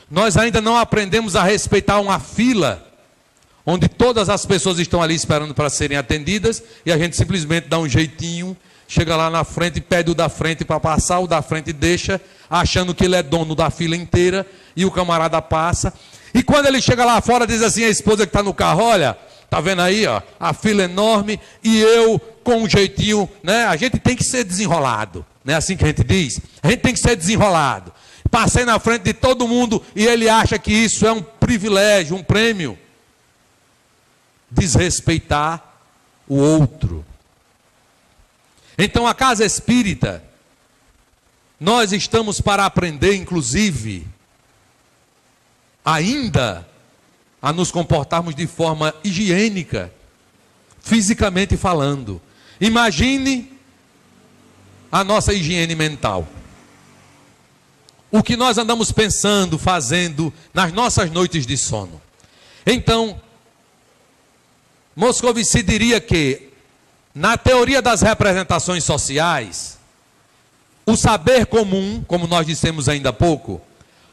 Nós ainda não aprendemos a respeitar uma fila onde todas as pessoas estão ali esperando para serem atendidas, e a gente simplesmente dá um jeitinho, chega lá na frente, pede o da frente para passar, o da frente deixa, achando que ele é dono da fila inteira, e o camarada passa. E quando ele chega lá fora, diz assim a esposa que está no carro: olha, tá vendo aí, ó, a fila é enorme, e eu com um jeitinho, né? A gente tem que ser desenrolado, não é assim que a gente diz? A gente tem que ser desenrolado. Passei na frente de todo mundo, e ele acha que isso é um privilégio, um prêmio. Desrespeitar o outro. Então, a casa espírita, nós estamos para aprender, inclusive, ainda a nos comportarmos de forma higiênica, fisicamente falando. Imagine a nossa higiene mental. O que nós andamos pensando, fazendo nas nossas noites de sono. Então, Moscovici diria que, na teoria das representações sociais, o saber comum, como nós dissemos ainda há pouco,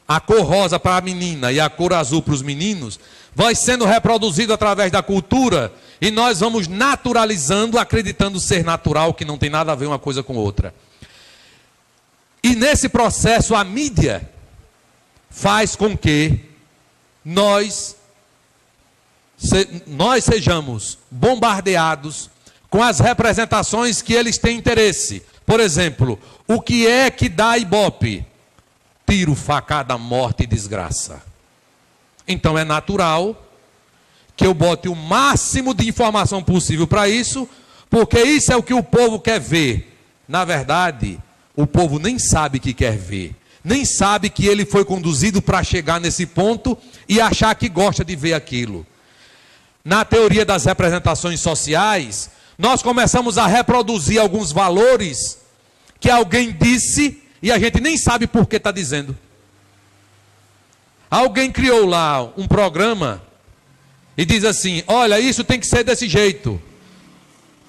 a cor rosa para a menina e a cor azul para os meninos, vai sendo reproduzido através da cultura, e nós vamos naturalizando, acreditando ser natural, que não tem nada a ver uma coisa com outra. E nesse processo a mídia faz com que nós sejamos bombardeados com as representações que eles têm interesse. Por exemplo, o que é que dá Ibope? Tiro, facada, morte e desgraça. Então é natural que eu bote o máximo de informação possível para isso, porque isso é o que o povo quer ver. Na verdade, o povo nem sabe que quer ver, nem sabe que ele foi conduzido para chegar nesse ponto e achar que gosta de ver aquilo. Na teoria das representações sociais, nós começamos a reproduzir alguns valores que alguém disse e a gente nem sabe por que está dizendo. Alguém criou lá um programa e diz assim: olha, isso tem que ser desse jeito.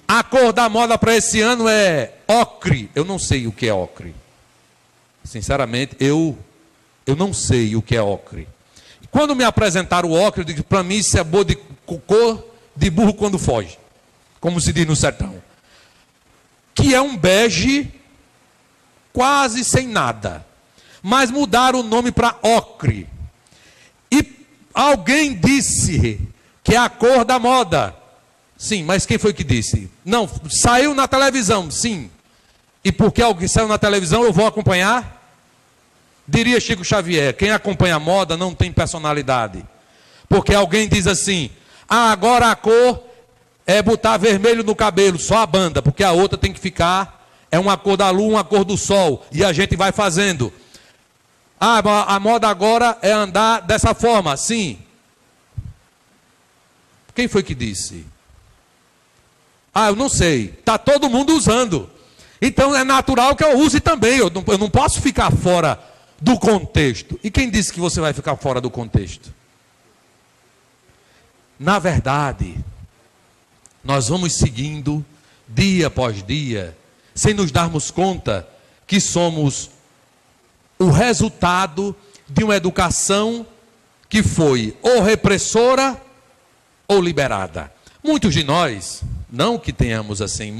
A cor da moda para esse ano é ocre. Eu não sei o que é ocre. Sinceramente, eu não sei o que é ocre. Quando me apresentaram o ocre, eu digo: para mim isso é cor de burro quando foge, como se diz no sertão. Que é um bege quase sem nada. Mas mudaram o nome para ocre. E alguém disse que é a cor da moda. Sim, mas quem foi que disse? Não, saiu na televisão, sim. E porque alguém saiu na televisão, eu vou acompanhar? Diria Chico Xavier: quem acompanha a moda não tem personalidade. Porque alguém diz assim: ah, agora a cor é botar vermelho no cabelo, só a banda, porque a outra tem que ficar, é uma cor da lua, uma cor do sol, e a gente vai fazendo. Ah, a moda agora é andar dessa forma, sim. Quem foi que disse? Ah, eu não sei. Está todo mundo usando. Então é natural que eu use também. Eu não posso ficar fora do contexto. E quem disse que você vai ficar fora do contexto? Na verdade, nós vamos seguindo dia após dia, sem nos darmos conta que somos o resultado de uma educação que foi ou repressora ou liberada. Muitos de nós, não que tenhamos assim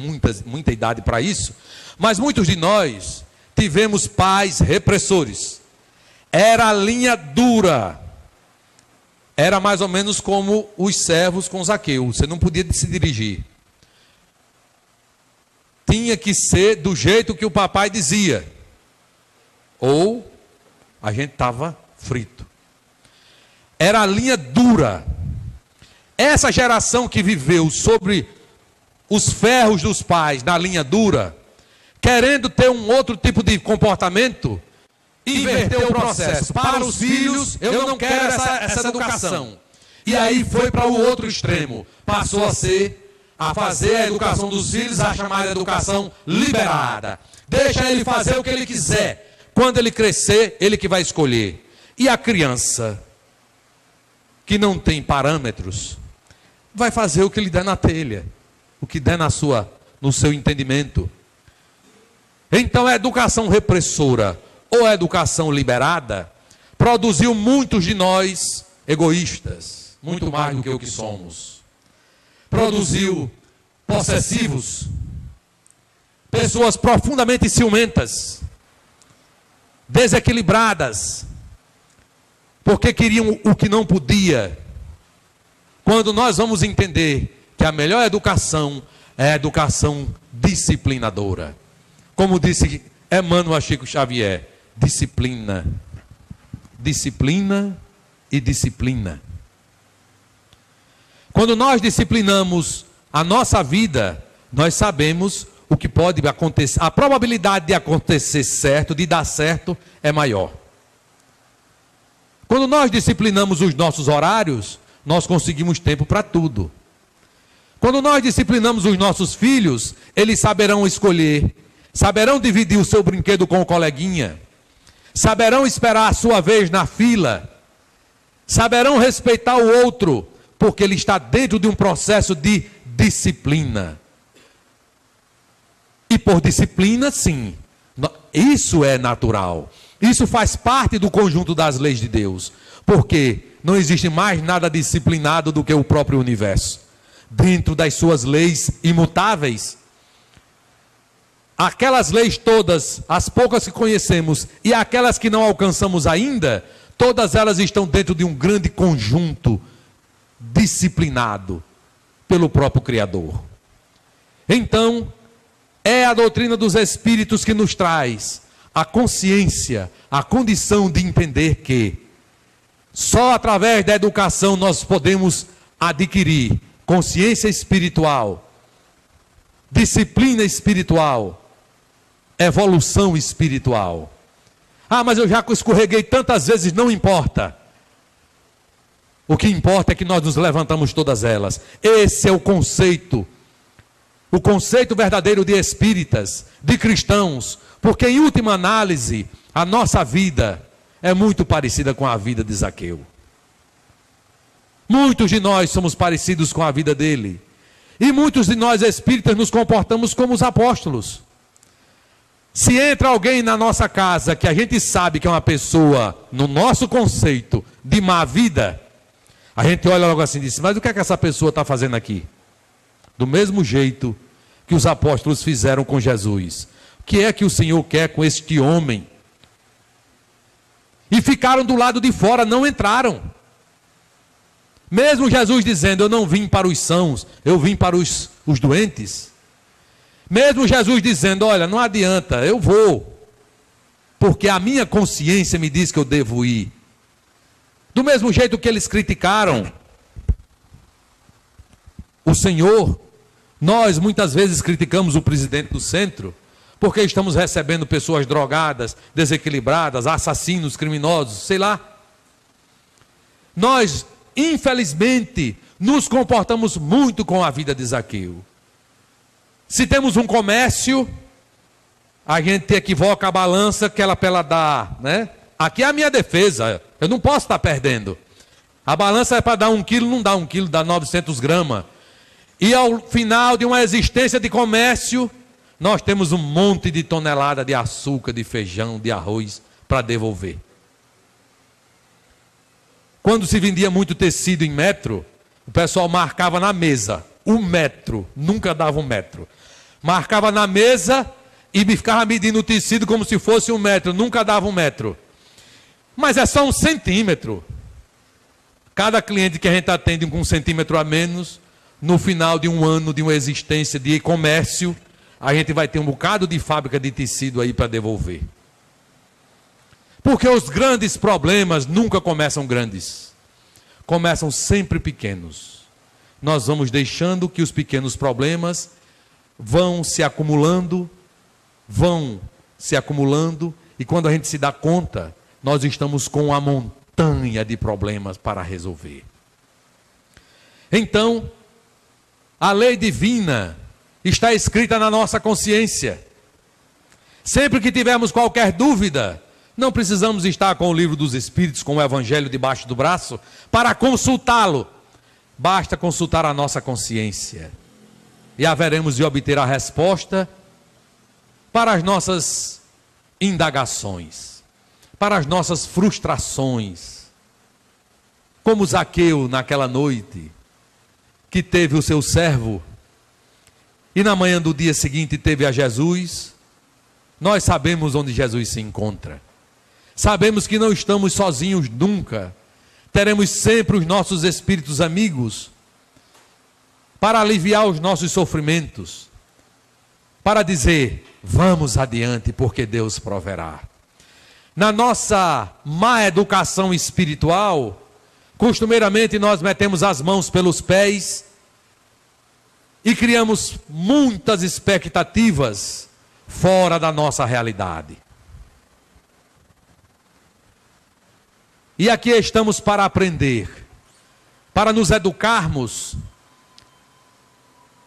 muita idade para isso, mas muitos de nós tivemos pais repressores. Era a linha dura. Era mais ou menos como os servos com Zaqueu. Você não podia se dirigir. Tinha que ser do jeito que o papai dizia. Ou a gente estava frito. Era a linha dura. Essa geração que viveu sobre os ferros dos pais na linha dura, querendo ter um outro tipo de comportamento, inverteu o processo. Para os filhos, eu não quero essa educação. E aí foi para o outro extremo. Passou a fazer a educação dos filhos, a chamada educação liberada. Deixa ele fazer o que ele quiser. Quando ele crescer, ele que vai escolher. E a criança, que não tem parâmetros, vai fazer o que lhe der na telha, o que der no seu entendimento. Então a educação repressora ou a educação liberada produziu muitos de nós egoístas, muito mais do que o que somos. Produziu possessivos, pessoas profundamente ciumentas, desequilibradas, porque queriam o que não podia. Quando nós vamos entender que a melhor educação é a educação disciplinadora. Como disse Emmanuel Chico Xavier, disciplina. Disciplina e disciplina. Quando nós disciplinamos a nossa vida, nós sabemos o que pode acontecer. A probabilidade de acontecer certo, de dar certo, é maior. Quando nós disciplinamos os nossos horários, nós conseguimos tempo para tudo. Quando nós disciplinamos os nossos filhos, eles saberão escolher, saberão dividir o seu brinquedo com o coleguinha, saberão esperar a sua vez na fila, saberão respeitar o outro, porque ele está dentro de um processo de disciplina. E por disciplina, sim, isso é natural. Isso faz parte do conjunto das leis de Deus, porque não existe mais nada disciplinado do que o próprio universo. Dentro das suas leis imutáveis, aquelas leis todas, as poucas que conhecemos e aquelas que não alcançamos ainda, todas elas estão dentro de um grande conjunto disciplinado pelo próprio Criador. Então, é a doutrina dos Espíritos que nos traz a consciência, a condição de entender que só através da educação nós podemos adquirir consciência espiritual, disciplina espiritual, evolução espiritual. Ah, mas eu já escorreguei tantas vezes, não importa. O que importa é que nós nos levantamos todas elas. Esse é o conceito verdadeiro de espíritas, de cristãos, porque em última análise, a nossa vida é muito parecida com a vida de Zaqueu. Muitos de nós somos parecidos com a vida dele. E muitos de nós espíritas nos comportamos como os apóstolos. Se entra alguém na nossa casa que a gente sabe que é uma pessoa, no nosso conceito, de má vida, a gente olha logo assim e diz: mas o que é que essa pessoa está fazendo aqui? Do mesmo jeito que os apóstolos fizeram com Jesus. O que é que o Senhor quer com este homem? E ficaram do lado de fora, não entraram. Mesmo Jesus dizendo: eu não vim para os sãos, eu vim para os doentes. Mesmo Jesus dizendo: olha, não adianta, eu vou, porque a minha consciência me diz que eu devo ir. Do mesmo jeito que eles criticaram o Senhor, nós muitas vezes criticamos o presidente do centro, porque estamos recebendo pessoas drogadas, desequilibradas, assassinos, criminosos, sei lá. Nós, infelizmente, nos comportamos muito com a vida de Zaqueu. Se temos um comércio, a gente equivoca a balança que ela para ela dar, né? Aqui é a minha defesa, eu não posso estar perdendo. A balança é para dar 1 quilo, não dá 1 quilo, dá 900 gramas. E ao final de uma existência de comércio, nós temos um monte de tonelada de açúcar, de feijão, de arroz para devolver. Quando se vendia muito tecido em metro, o pessoal marcava na mesa, 1 metro, nunca dava 1 metro. Marcava na mesa e ficava medindo o tecido como se fosse 1 metro, nunca dava 1 metro. Mas é só 1 centímetro. Cada cliente que a gente atende com 1 centímetro a menos, no final de 1 ano de uma existência de comércio, a gente vai ter um bocado de fábrica de tecido aí para devolver. Porque os grandes problemas nunca começam grandes. Começam sempre pequenos. Nós vamos deixando que os pequenos problemas vão se acumulando, e quando a gente se dá conta, nós estamos com uma montanha de problemas para resolver. Então, a lei divina está escrita na nossa consciência. Sempre que tivermos qualquer dúvida, não precisamos estar com o livro dos Espíritos, com o Evangelho debaixo do braço, para consultá-lo. Basta consultar a nossa consciência. E haveremos de obter a resposta para as nossas indagações, para as nossas frustrações. Como Zaqueu naquela noite, que teve o seu servo, e na manhã do dia seguinte teve a Jesus. Nós sabemos onde Jesus se encontra. Sabemos que não estamos sozinhos nunca. Teremos sempre os nossos espíritos amigos para aliviar os nossos sofrimentos, para dizer, vamos adiante porque Deus proverá. Na nossa má educação espiritual, costumeiramente nós metemos as mãos pelos pés e criamos muitas expectativas fora da nossa realidade. E aqui estamos para aprender, para nos educarmos,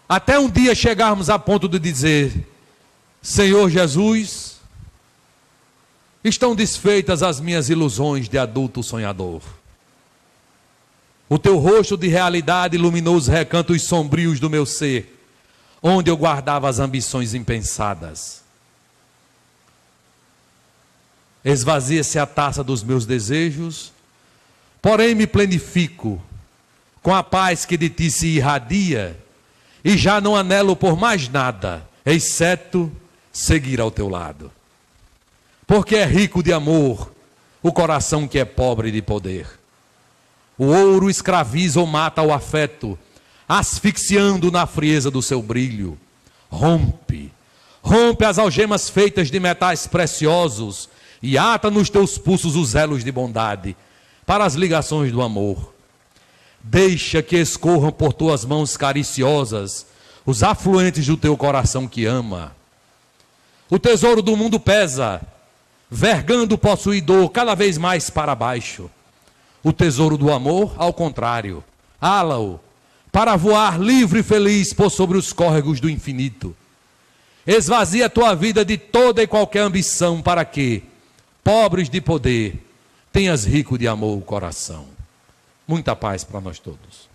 até um dia chegarmos a ponto de dizer, Senhor Jesus, estão desfeitas as minhas ilusões de adulto sonhador. O teu rosto de realidade iluminou os recantos sombrios do meu ser, onde eu guardava as ambições impensadas. Esvazia-se a taça dos meus desejos, porém me plenifico com a paz que de ti se irradia, e já não anelo por mais nada, exceto seguir ao teu lado. Porque é rico de amor o coração que é pobre de poder. O ouro escraviza ou mata o afeto, asfixiando na frieza do seu brilho. Rompe as algemas feitas de metais preciosos e ata nos teus pulsos os elos de bondade para as ligações do amor. Deixa que escorram por tuas mãos cariciosas os afluentes do teu coração que ama. O tesouro do mundo pesa, vergando o possuidor cada vez mais para baixo. O tesouro do amor, ao contrário, ala-o para voar livre e feliz por sobre os córregos do infinito. Esvazia a tua vida de toda e qualquer ambição para que, pobres de poder, tenhas rico de amor o coração. Muita paz para nós todos.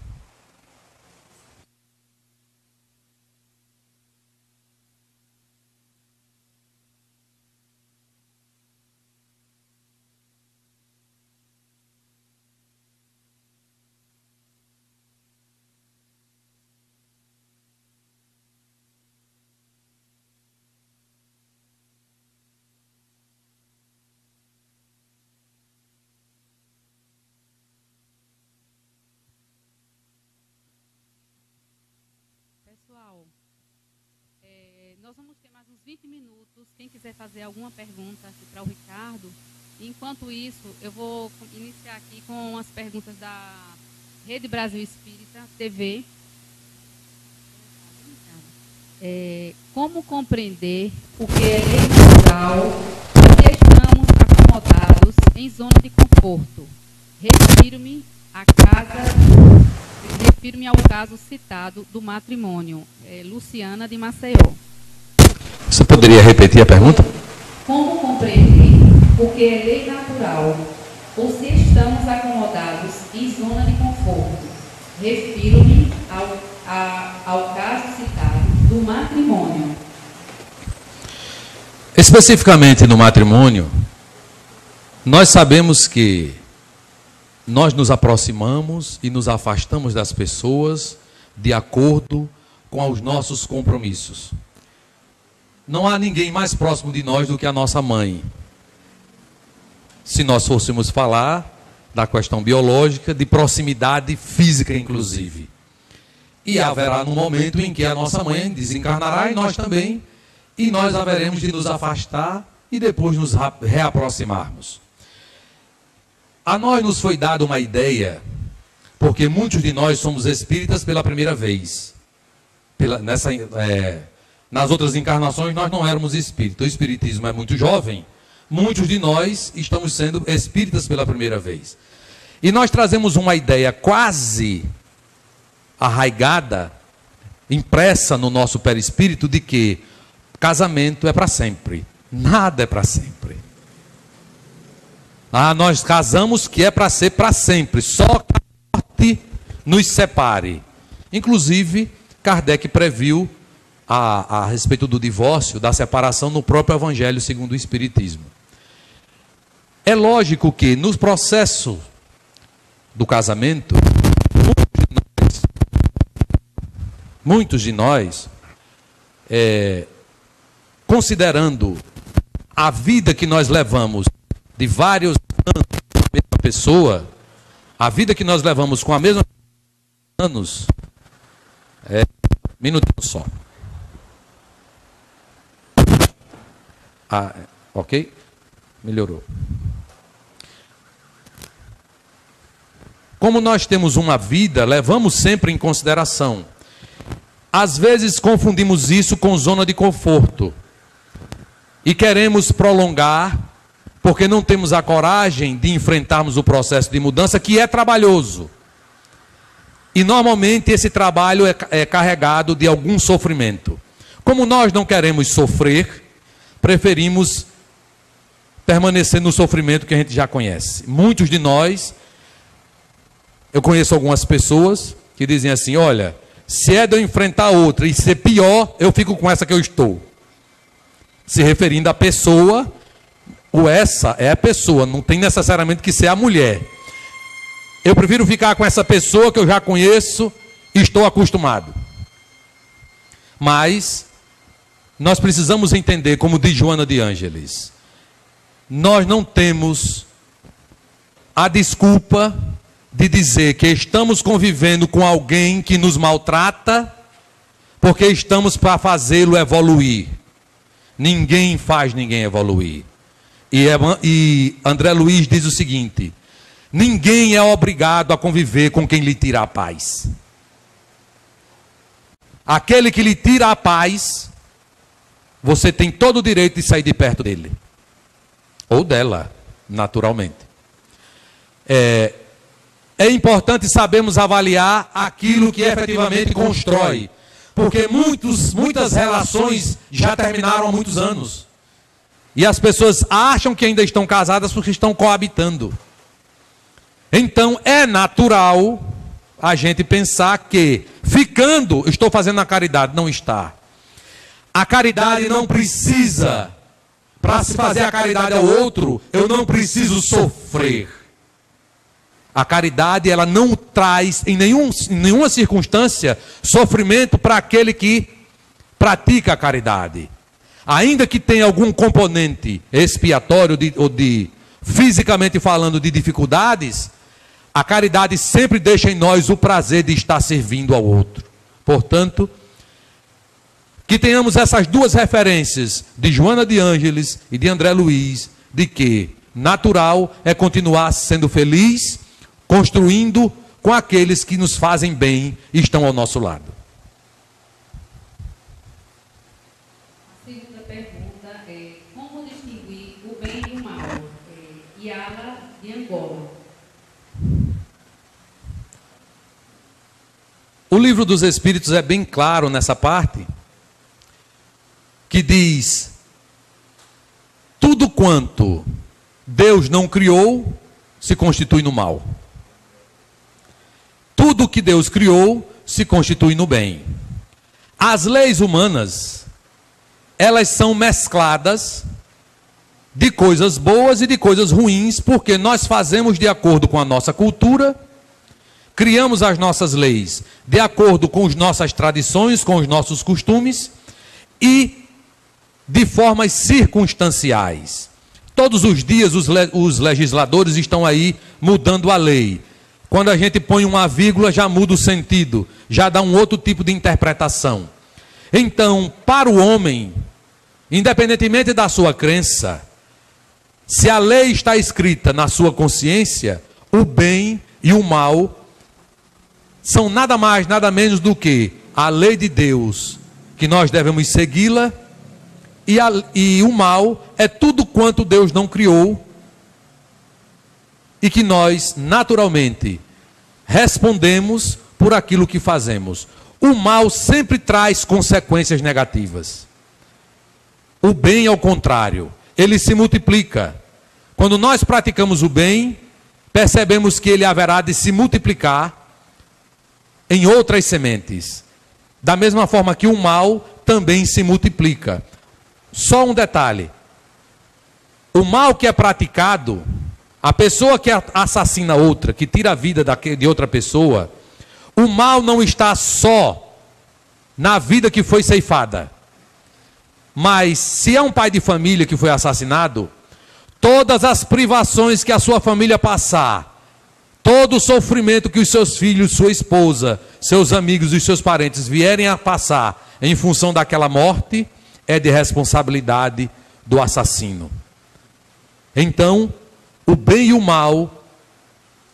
Pessoal, nós vamos ter mais uns 20 minutos. Quem quiser fazer alguma pergunta aqui para o Ricardo, Enquanto isso, eu vou iniciar aqui com as perguntas da Rede Brasil Espírita TV. Como compreender o que é lei natural e estamos acomodados em zona de conforto? Refiro-me ao caso citado do matrimônio. Luciana de Maceió. Você poderia repetir a pergunta? Como compreender o que é lei natural ou se estamos acomodados em zona de conforto? Refiro-me ao caso citado do matrimônio. Especificamente no matrimônio, nós sabemos que nós nos aproximamos e nos afastamos das pessoas de acordo com os nossos compromissos. Não há ninguém mais próximo de nós do que a nossa mãe. Se nós fôssemos falar da questão biológica, de proximidade física, inclusive. E haverá um momento em que a nossa mãe desencarnará e nós também, e nós haveremos de nos afastar e depois nos reaproximarmos. A nós nos foi dada uma ideia, porque muitos de nós somos espíritas pela primeira vez. Nas outras encarnações nós não éramos espíritas. O espiritismo é muito jovem. Muitos de nós estamos sendo espíritas pela primeira vez. E nós trazemos uma ideia quase arraigada, impressa no nosso perispírito, de que casamento é para sempre. Nada é para sempre. Nós casamos que é para ser para sempre. Só que a morte nos separe. Inclusive, Kardec previu a respeito do divórcio, da separação, no próprio Evangelho segundo o Espiritismo. É lógico que no processo do casamento, muitos de nós, considerando a vida que nós levamos de vários anos com a mesma pessoa, a vida que nós levamos com a mesma anos, minutinho só. Ok? Melhorou. Como nós temos uma vida, levamos sempre em consideração. Às vezes confundimos isso com zona de conforto. E queremos prolongar, porque não temos a coragem de enfrentarmos o processo de mudança, que é trabalhoso. E normalmente esse trabalho é carregado de algum sofrimento. Como nós não queremos sofrer, preferimos permanecer no sofrimento que a gente já conhece. Muitos de nós, eu conheço algumas pessoas que dizem assim: olha, se é de eu enfrentar outra e ser pior, eu fico com essa que eu estou. Se referindo à pessoa, ou essa é a pessoa, não tem necessariamente que ser a mulher. Eu prefiro ficar com essa pessoa que eu já conheço e estou acostumado. Mas nós precisamos entender, como diz Joana de Ângeles, nós não temos a desculpa de dizer que estamos convivendo com alguém que nos maltrata, porque estamos para fazê-lo evoluir. Ninguém faz ninguém evoluir. E André Luiz diz o seguinte: ninguém é obrigado a conviver com quem lhe tira a paz. Aquele que lhe tira a paz, você tem todo o direito de sair de perto dele. Ou dela, naturalmente. É importante sabermos avaliar aquilo que efetivamente constrói. Porque muitas relações já terminaram há muitos anos. E as pessoas acham que ainda estão casadas porque estão coabitando. Então é natural a gente pensar que, ficando, estou fazendo a caridade. Não está. A caridade não precisa, para se fazer a caridade ao outro, eu não preciso sofrer. A caridade, ela não traz em nenhuma circunstância sofrimento para aquele que pratica a caridade. Ainda que tenha algum componente expiatório ou de fisicamente falando de dificuldades, a caridade sempre deixa em nós o prazer de estar servindo ao outro. Portanto, que tenhamos essas duas referências de Joana de Ângeles e de André Luiz, de que natural é continuar sendo feliz, construindo com aqueles que nos fazem bem e estão ao nosso lado. A segunda pergunta é: como distinguir o bem e o mal? Yala de Angola. O livro dos Espíritos é bem claro nessa parte, que diz: tudo quanto Deus não criou se constitui no mal. Tudo que Deus criou se constitui no bem. As leis humanas, elas são mescladas de coisas boas e de coisas ruins, porque nós fazemos de acordo com a nossa cultura, criamos as nossas leis de acordo com as nossas tradições, com os nossos costumes e de formas circunstanciais. Todos os dias os legisladores estão aí mudando a lei. Quando a gente põe uma vírgula, já muda o sentido, já dá um outro tipo de interpretação. Então, para o homem, independentemente da sua crença, se a lei está escrita na sua consciência, o bem e o mal são nada mais, nada menos do que a lei de Deus, que nós devemos segui-la, e o mal é tudo quanto Deus não criou, e que nós, naturalmente, respondemos por aquilo que fazemos. O mal sempre traz consequências negativas. O bem, ao contrário, ele se multiplica. Quando nós praticamos o bem, percebemos que ele haverá de se multiplicar em outras sementes. Da mesma forma que o mal também se multiplica. Só um detalhe: o mal que é praticado, a pessoa que assassina outra, que tira a vida de outra pessoa, o mal não está só na vida que foi ceifada. Mas se é um pai de família que foi assassinado, todas as privações que a sua família passar, todo o sofrimento que os seus filhos, sua esposa, seus amigos e seus parentes vierem a passar em função daquela morte, é de responsabilidade do assassino. Então, o bem e o mal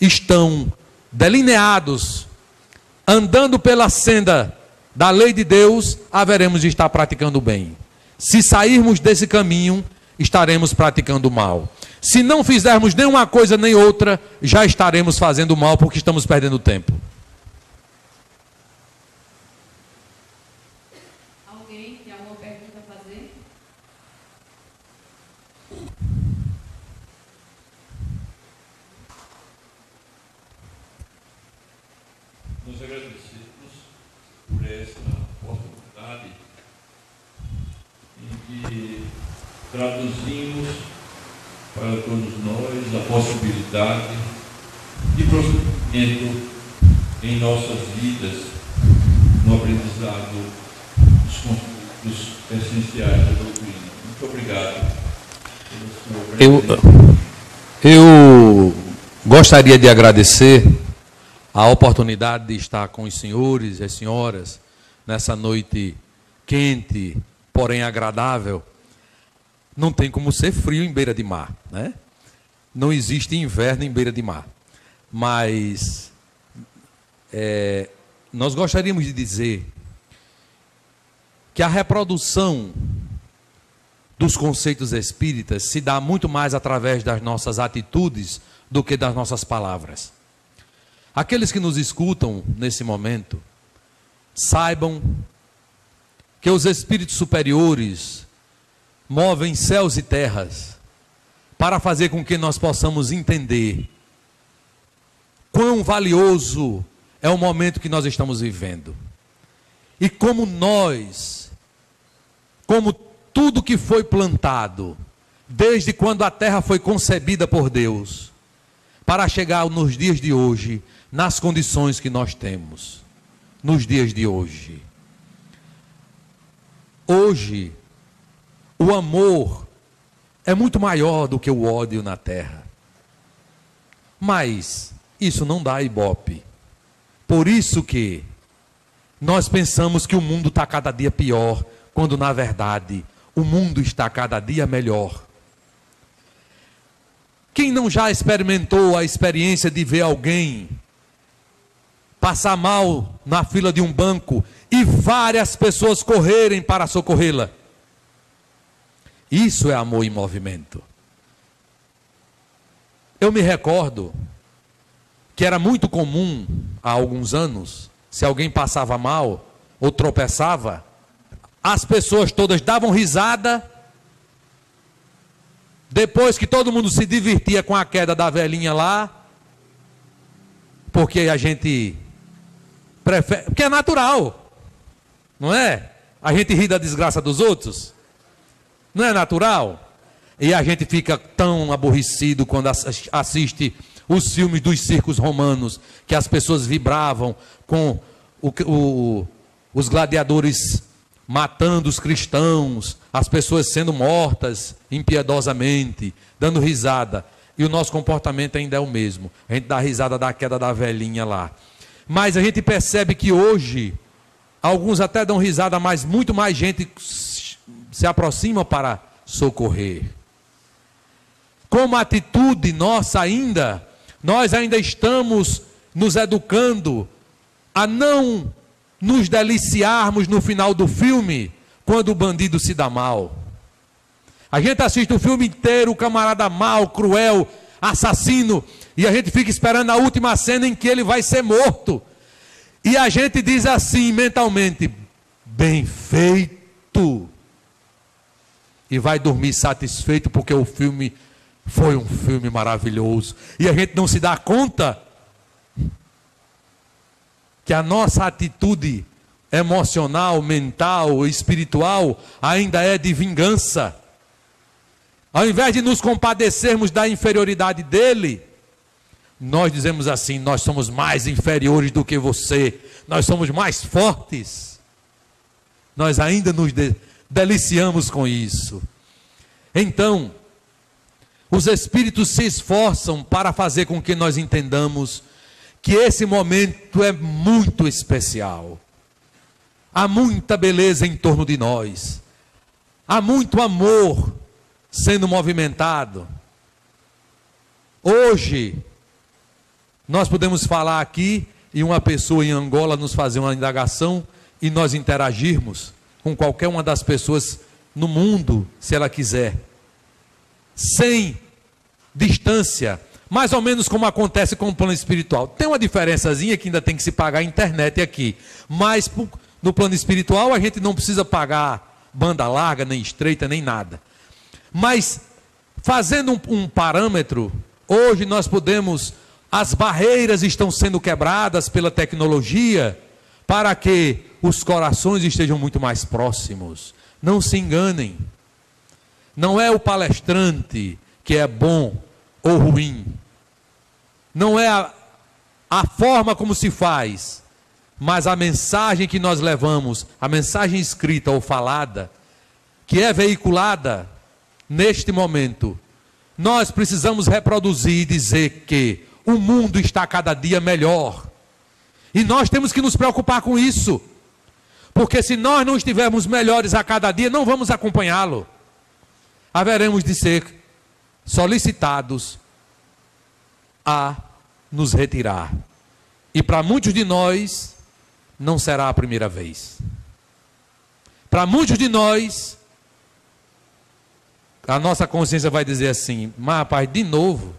estão delineados, andando pela senda da lei de Deus, haveremos de estar praticando o bem. Se sairmos desse caminho, estaremos praticando o mal. Se não fizermos nenhuma coisa nem outra, já estaremos fazendo o mal, porque estamos perdendo tempo. Alguém tem alguma pergunta a fazer? Nós agradecemos por essa oportunidade em que traduzimos para todos nós a possibilidade de prosseguimento em nossas vidas no aprendizado dos conceitos essenciais da doutrina. Muito obrigado pelo senhor presidente. Eu gostaria de agradecer a oportunidade de estar com os senhores e as senhoras nessa noite quente, porém agradável. Não tem como ser frio em beira de mar, né? Não existe inverno em beira de mar. Mas nós gostaríamos de dizer que a reprodução dos conceitos espíritas se dá muito mais através das nossas atitudes do que das nossas palavras. Aqueles que nos escutam nesse momento, saibam que os espíritos superiores movem céus e terras para fazer com que nós possamos entender quão valioso é o momento que nós estamos vivendo. E como nós, como tudo que foi plantado, desde quando a terra foi concebida por Deus, para chegar nos dias de hoje, nas condições que nós temos, nos dias de hoje. Hoje, o amor é muito maior do que o ódio na terra. Mas isso não dá ibope. Por isso que nós pensamos que o mundo está cada dia pior, quando na verdade o mundo está cada dia melhor. Quem não já experimentou a experiência de ver alguém passar mal na fila de um banco e várias pessoas correrem para socorrê-la? Isso é amor em movimento. Eu me recordo que era muito comum, há alguns anos, se alguém passava mal ou tropeçava, as pessoas todas davam risada. Depois que todo mundo se divertia com a queda da velhinha lá, porque a gente prefere, porque é natural, não é? A gente ri da desgraça dos outros, não é natural? E a gente fica tão aborrecido quando assiste os filmes dos circos romanos, que as pessoas vibravam com os gladiadores matando os cristãos, as pessoas sendo mortas impiedosamente, dando risada. E o nosso comportamento ainda é o mesmo. A gente dá risada da queda da velhinha lá. Mas a gente percebe que hoje, alguns até dão risada, mas muito mais gente se aproxima para socorrer. Como atitude nossa ainda, nós ainda estamos nos educando a não nos deliciarmos no final do filme, quando o bandido se dá mal. A gente assiste o filme inteiro, o camarada mau, cruel, assassino, e a gente fica esperando a última cena em que ele vai ser morto. E a gente diz assim mentalmente: bem feito. E vai dormir satisfeito porque o filme foi um filme maravilhoso. E a gente não se dá conta que a nossa atitude emocional, mental, espiritual ainda é de vingança. Ao invés de nos compadecermos da inferioridade dele, nós dizemos assim: nós somos mais inferiores do que você, nós somos mais fortes. Nós ainda nos deliciamos com isso. Então, os espíritos se esforçam para fazer com que nós entendamos que esse momento é muito especial. Há muita beleza em torno de nós. Há muito amor sendo movimentado. Hoje, nós podemos falar aqui e uma pessoa em Angola nos fazer uma indagação e nós interagirmos com qualquer uma das pessoas no mundo, se ela quiser, sem distância, mais ou menos como acontece com o plano espiritual. Tem uma diferençazinha que ainda tem que se pagar a internet aqui, mas no plano espiritual a gente não precisa pagar banda larga, nem estreita, nem nada. Mas, fazendo um parâmetro, hoje nós podemos, as barreiras estão sendo quebradas pela tecnologia, para que os corações estejam muito mais próximos. Não se enganem, não é o palestrante que é bom ou ruim, não é a forma como se faz, mas a mensagem que nós levamos, a mensagem escrita ou falada, que é veiculada neste momento. Nós precisamos reproduzir e dizer que o mundo está cada dia melhor, e nós temos que nos preocupar com isso, porque se nós não estivermos melhores a cada dia, não vamos acompanhá-lo. Haveremos de ser solicitados a nos retirar. E para muitos de nós, não será a primeira vez. Para muitos de nós, a nossa consciência vai dizer assim: mas rapaz, de novo?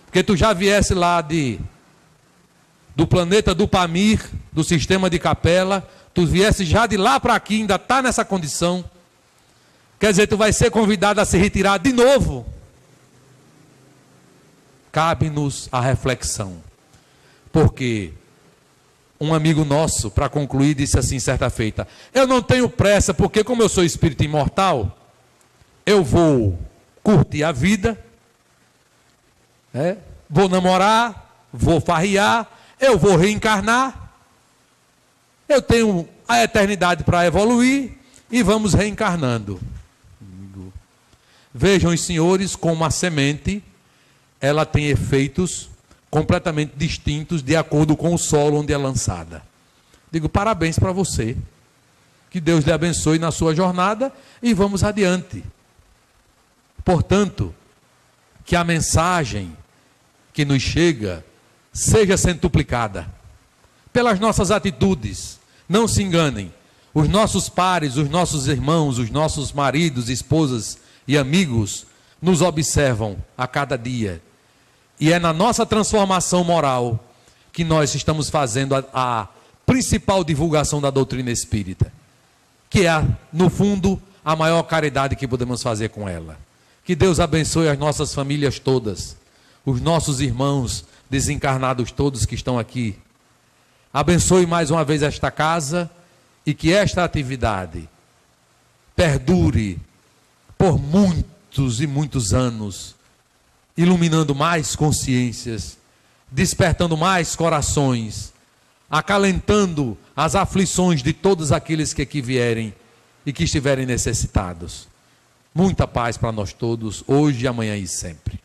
Porque tu já viesse lá do planeta do Pamir, do sistema de Capela, tu viesse já de lá para aqui, ainda está nessa condição. Quer dizer, tu vai ser convidado a se retirar de novo. Cabe-nos a reflexão. Porque um amigo nosso, para concluir, disse assim certa feita: eu não tenho pressa, porque como eu sou espírito imortal, eu vou curtir a vida, vou namorar, vou farrear, eu vou reencarnar, eu tenho a eternidade para evoluir e vamos reencarnando. Vejam os senhores como a semente, ela tem efeitos completamente distintos de acordo com o solo onde é lançada. Digo, parabéns para você. Que Deus lhe abençoe na sua jornada e vamos adiante. Portanto, que a mensagem que nos chega seja centuplicada pelas nossas atitudes. Não se enganem, os nossos pares, os nossos irmãos, os nossos maridos, esposas e amigos nos observam a cada dia. E é na nossa transformação moral que nós estamos fazendo a principal divulgação da doutrina espírita, que é, no fundo, a maior caridade que podemos fazer com ela. Que Deus abençoe as nossas famílias todas, os nossos irmãos desencarnados todos que estão aqui. Abençoe mais uma vez esta casa e que esta atividade perdure por muitos e muitos anos, iluminando mais consciências, despertando mais corações, acalentando as aflições de todos aqueles que aqui vierem e que estiverem necessitados. Muita paz para nós todos, hoje, amanhã e sempre.